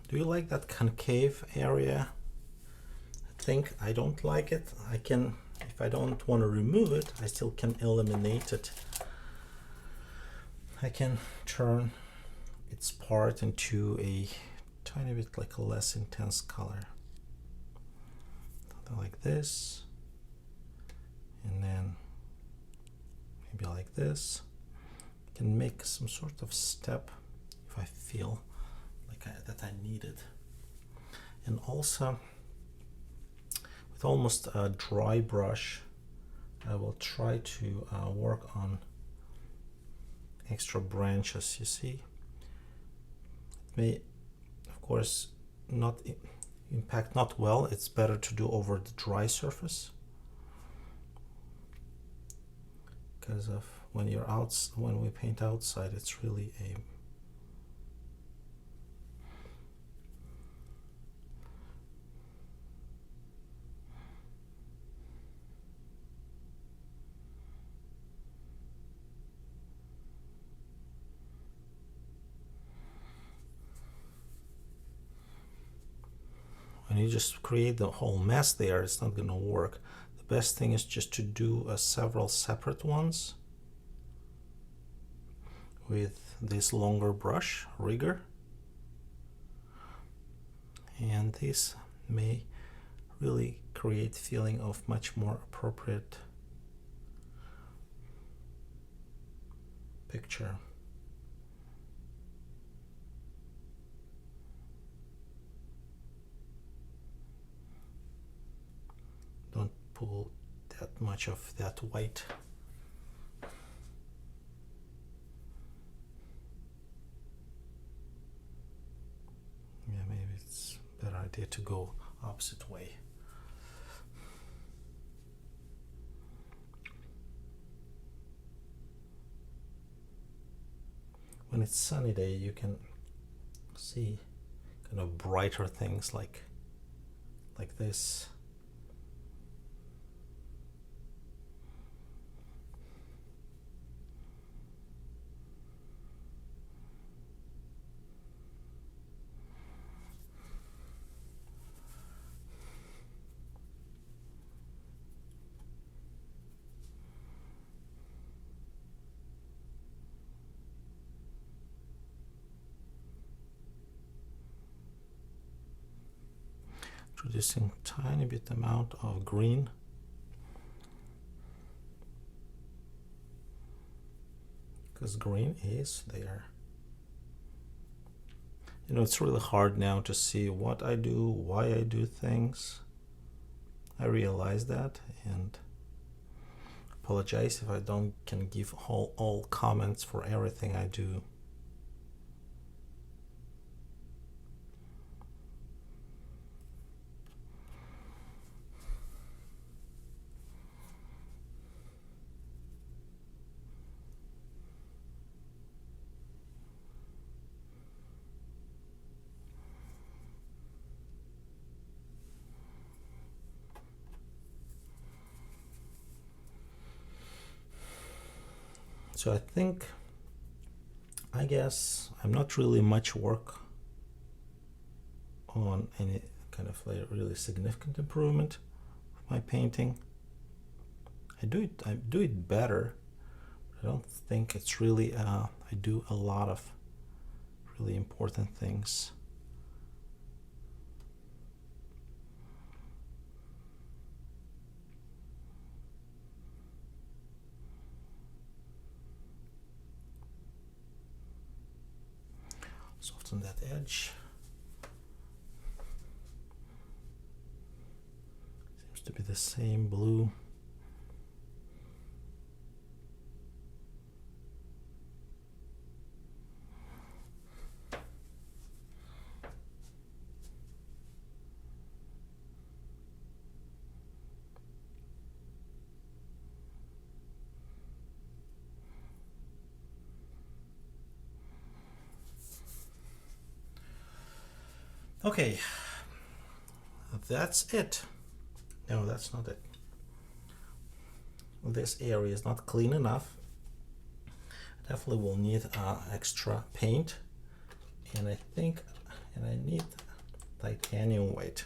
Do you like that concave area think I don't like it, I can, if I don't want to remove it, I still can eliminate it. I can turn its part into a tiny bit like a less intense color. Something like this, and then maybe like this. I can make some sort of step if I feel like that I need it. And also, with almost a dry brush, I will try to work on extra branches. You see, it may, of course, not impact not well. It's better to do over the dry surface, because of when you're out, when we paint outside, it's really a when you just create the whole mess there, it's not going to work. The best thing is just to do several separate ones with this longer brush, rigger, and this may really create feeling of much more appropriate picture. Don't pull that much of that white. Yeah, maybe it's a better idea to go opposite way. When it's sunny day, you can see kind of brighter things like this. Introducing tiny bit amount of green. Because green is there. You know, it's really hard now to see what I do, why I do things. I realize that, and apologize if I don't can give all comments for everything I do. So I guess I'm not really much work on any kind of like really significant improvement of my painting. I do it better. I don't think it's really I do a lot of really important things. Soften that edge. Seems to be the same blue. Okay, that's it. No, that's not it. This area is not clean enough. Definitely will need extra paint, and I need titanium white.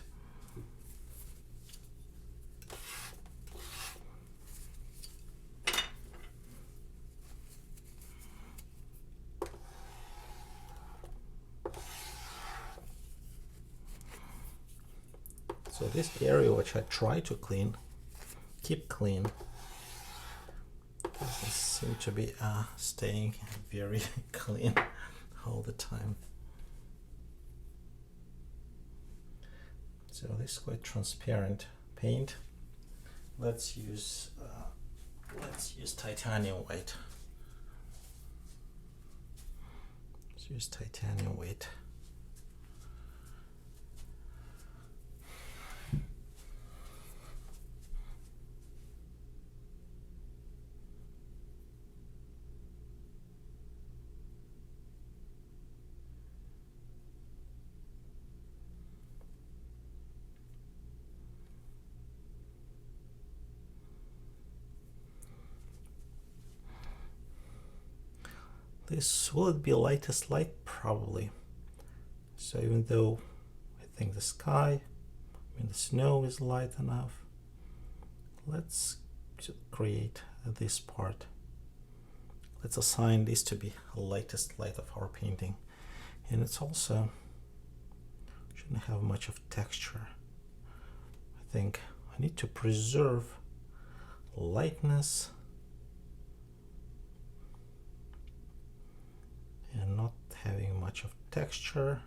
So this area which I try to keep clean, doesn't seem to be staying very clean all the time. So this is quite transparent paint. Let's use titanium white. Let's use titanium white. This, will it be lightest light? Probably. So even though I think the sky, the snow is light enough, let's create this part. Let's assign this to be the lightest light of our painting. And it's also shouldn't have much of texture. I think I need to preserve lightness and not having much of texture.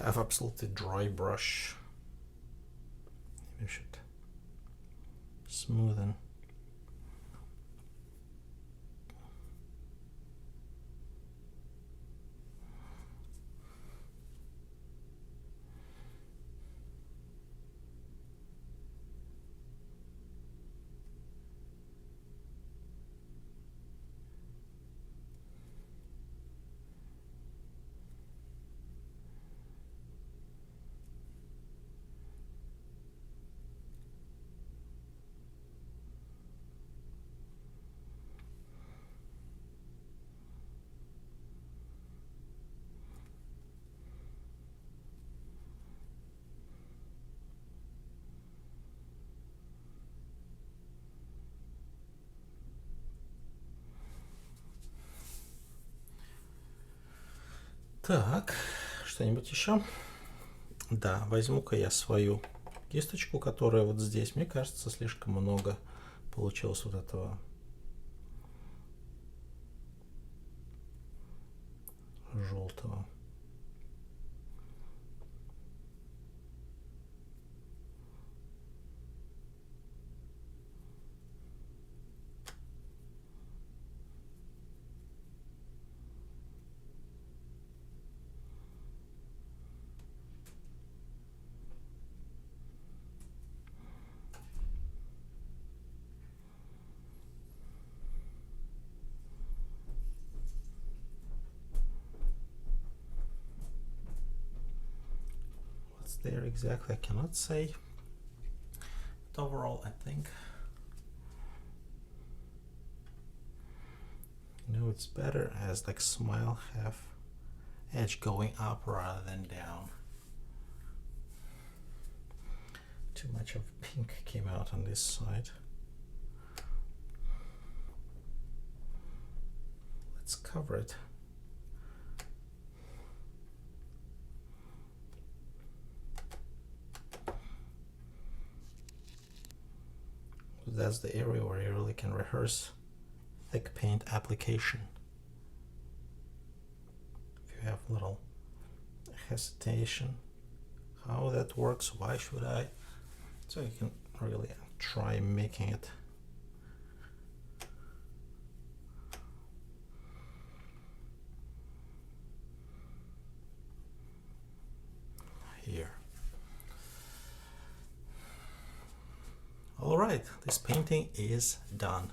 Have absolutely dry brush. Maybe I should smoothen. Так, что-нибудь еще? Да, возьму-ка я свою кисточку, которая вот здесь. Мне кажется, слишком много получилось вот этого желтого. There exactly, I cannot say, but overall I think it's better as like smile have edge going up rather than down. Too much of pink came out on this side. Let's cover it. That's the area where you really can rehearse thick paint application. If you have little hesitation how that works. Why should I? So you can really try making it here. All right, this painting is done.